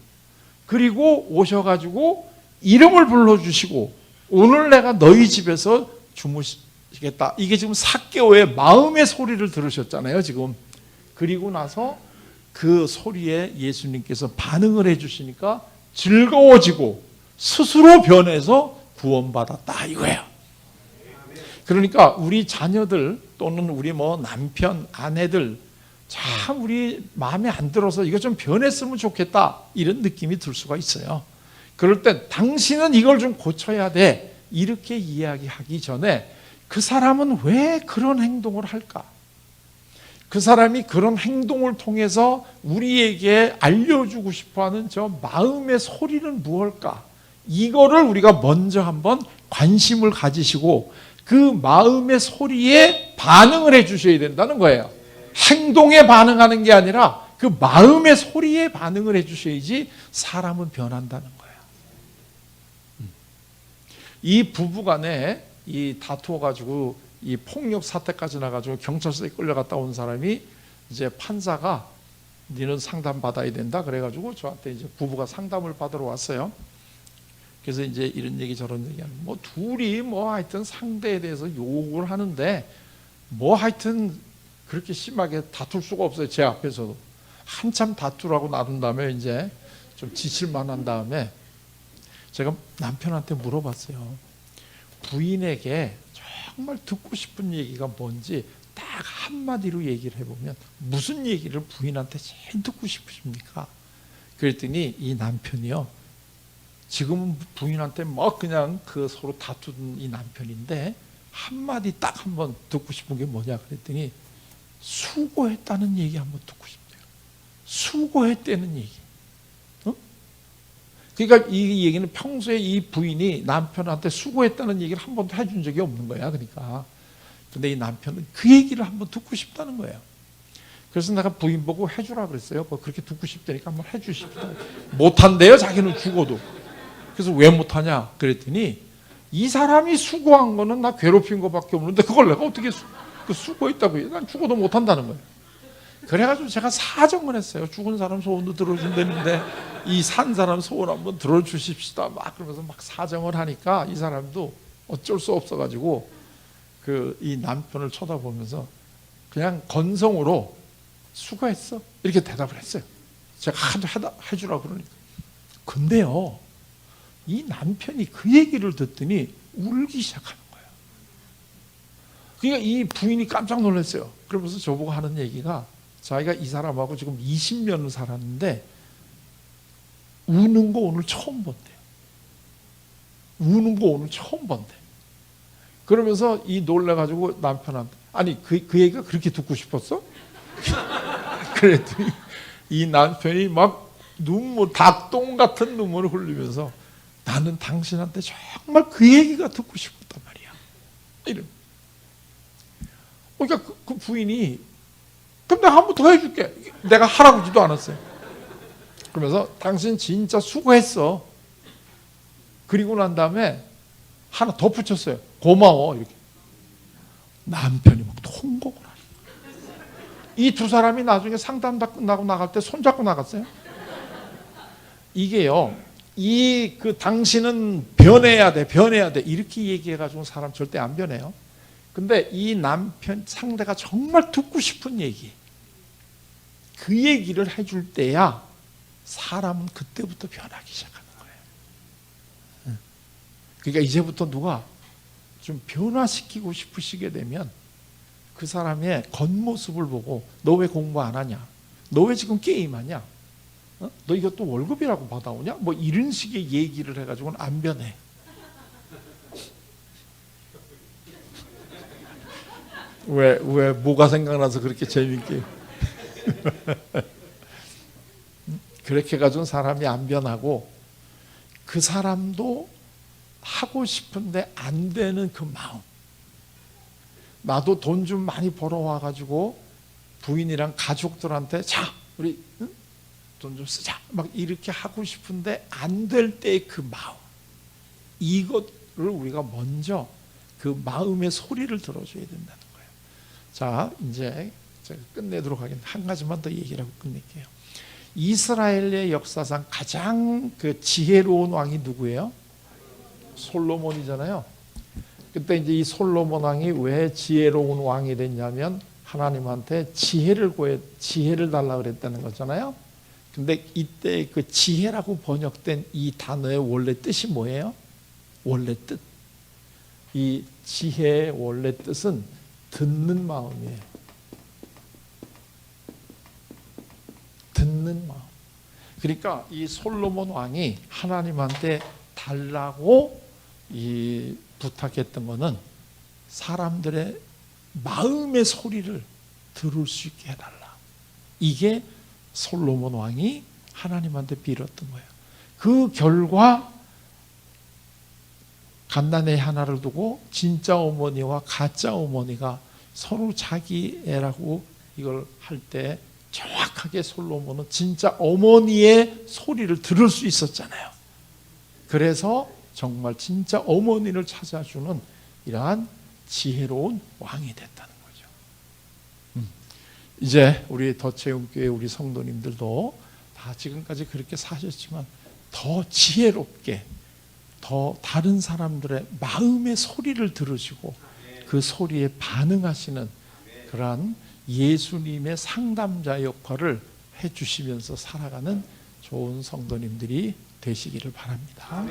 그리고 오셔가지고 이름을 불러주시고 오늘 내가 너희 집에서 주무시겠다. 이게 지금 삭개오의 마음의 소리를 들으셨잖아요, 지금. 그리고 나서 그 소리에 예수님께서 반응을 해주시니까 즐거워지고 스스로 변해서 구원받았다, 이거예요. 그러니까 우리 자녀들 또는 우리 남편, 아내들 참 우리 마음에 안 들어서 이거 좀 변했으면 좋겠다, 이런 느낌이 들 수가 있어요. 그럴 때 당신은 이걸 좀 고쳐야 돼, 이렇게 이야기하기 전에 그 사람은 왜 그런 행동을 할까? 그 사람이 그런 행동을 통해서 우리에게 알려주고 싶어하는 저 마음의 소리는 무엇일까? 이거를 우리가 먼저 한번 관심을 가지시고 그 마음의 소리에 반응을 해주셔야 된다는 거예요. 행동에 반응하는 게 아니라 그 마음의 소리에 반응을 해주셔야지 사람은 변한다는 거예요. 이 부부간에 이 다투어가지고 이 폭력 사태까지 나가지고 경찰서에 끌려갔다 온 사람이 이제 판사가 너는 상담 받아야 된다 그래가지고 저한테 이제 부부가 상담을 받으러 왔어요. 그래서 이제 이런 얘기 저런 얘기 하는, 둘이 하여튼 상대에 대해서 욕을 하는데 하여튼 그렇게 심하게 다툴 수가 없어요. 제 앞에서도 한참 다투라고 나눈 다음에 이제 좀 지칠만한 다음에 제가 남편한테 물어봤어요. 부인에게 정말 듣고 싶은 얘기가 뭔지 딱 한마디로 얘기를 해보면 무슨 얘기를 부인한테 제일 듣고 싶으십니까? 그랬더니 이 남편이요, 지금은 부인한테 그냥 서로 다투는 이 남편인데 한마디 딱 한번 듣고 싶은 게 뭐냐 그랬더니 수고했다는 얘기 한번 듣고 싶대요. 수고했다는 얘기. 그러니까 이 얘기는 평소에 이 부인이 남편한테 수고했다는 얘기를 한 번도 해준 적이 없는 거야. 그러니까. 근데 이 남편은 그 얘기를 한번 듣고 싶다는 거예요. 그래서 내가 부인 보고 해주라 그랬어요. 그렇게 듣고 싶다니까 한번 해주십시오. 못한대요, 자기는 죽어도. 그래서 왜 못하냐 그랬더니 이 사람이 수고한 거는 나 괴롭힌 것밖에 없는데 그걸 내가 어떻게 수고했다고 해요? 난 죽어도 못한다는 거예요. 그래가지고 제가 사정을 했어요. 죽은 사람 소원도 들어준다는데 이 산 사람 소원 한번 들어주십시다. 그러면서 사정을 하니까 이 사람도 어쩔 수 없어가지고 이 남편을 쳐다보면서 그냥 건성으로 수고했어, 이렇게 대답을 했어요. 제가 하도 해주라고 그러니까. 근데요, 이 남편이 그 얘기를 듣더니 울기 시작하는 거예요. 그러니까 이 부인이 깜짝 놀랐어요. 그러면서 저보고 하는 얘기가 자기가 이 사람하고 지금 20년을 살았는데 우는 거 오늘 처음 본대요. 우는 거 오늘 처음 본대. 그러면서 이 놀래가지고 남편한테, 아니 그 얘기가 그렇게 듣고 싶었어? 그랬더니 이 남편이 막 눈물, 닭똥 같은 눈물을 흘리면서 나는 당신한테 정말 그 얘기가 듣고 싶었단 말이야. 이런. 그러니까 그 부인이 그럼 내가 한 번 더 해줄게. 내가 하라고 하지도 않았어요. 그러면서 당신 진짜 수고했어. 그리고 난 다음에 하나 더 붙였어요. 고마워. 이렇게. 남편이 막 통곡을 하는 거예요. 이 두 사람이 나중에 상담 다 끝나고 나갈 때 손잡고 나갔어요. 이게요. 당신은 변해야 돼. 변해야 돼. 이렇게 얘기해가지고 사람 절대 안 변해요. 근데 이 남편 상대가 정말 듣고 싶은 얘기, 그 얘기를 해줄 때야 사람은 그때부터 변하기 시작하는 거예요. 그러니까 이제부터 누가 좀 변화시키고 싶으시게 되면 그 사람의 겉모습을 보고 너 왜 공부 안 하냐? 너 왜 지금 게임하냐? 너 이것도 월급이라고 받아오냐? 뭐 이런 식의 얘기를 해가지고는 안 변해. 왜 뭐가 생각나서 그렇게 재밌게 그렇게 해가지고 사람이 안 변하고 그 사람도 하고 싶은데 안 되는 그 마음. 나도 돈 좀 많이 벌어와가지고 부인이랑 가족들한테 자 우리 돈 좀 쓰자 막 이렇게 하고 싶은데 안 될 때의 그 마음, 이것을 우리가 먼저 그 마음의 소리를 들어줘야 된다는 거예요. 자, 이제 제가 끝내도록 하겠습니다. 한 가지만 더 얘기를 하고 끝낼게요. 이스라엘의 역사상 가장 그 지혜로운 왕이 누구예요? 솔로몬이잖아요. 그때 이제 이 솔로몬 왕이 왜 지혜로운 왕이 됐냐면 하나님한테 지혜를 달라 그랬다는 거잖아요. 근데 이때 그 지혜라고 번역된 이 단어의 원래 뜻이 뭐예요? 원래 뜻. 이 지혜의 원래 뜻은 듣는 마음이에요. 듣는 마음. 그러니까 이 솔로몬 왕이 하나님한테 달라고 부탁했던 것은 사람들의 마음의 소리를 들을 수 있게 해달라. 이게 솔로몬 왕이 하나님한테 빌었던 거예요. 그 결과 갓난애 하나를 두고 진짜 어머니와 가짜 어머니가 서로 자기 애라고 이걸 할 때 정확하게 솔로몬은 진짜 어머니의 소리를 들을 수 있었잖아요. 그래서 정말 진짜 어머니를 찾아주는 이러한 지혜로운 왕이 됐다는 거죠. 이제 우리 더체험교회 우리 성도님들도 다 지금까지 그렇게 사셨지만 더 지혜롭게, 더 다른 사람들의 마음의 소리를 들으시고 그 소리에 반응하시는 그러한 예수님의 상담자 역할을 해주시면서 살아가는 좋은 성도님들이 되시기를 바랍니다.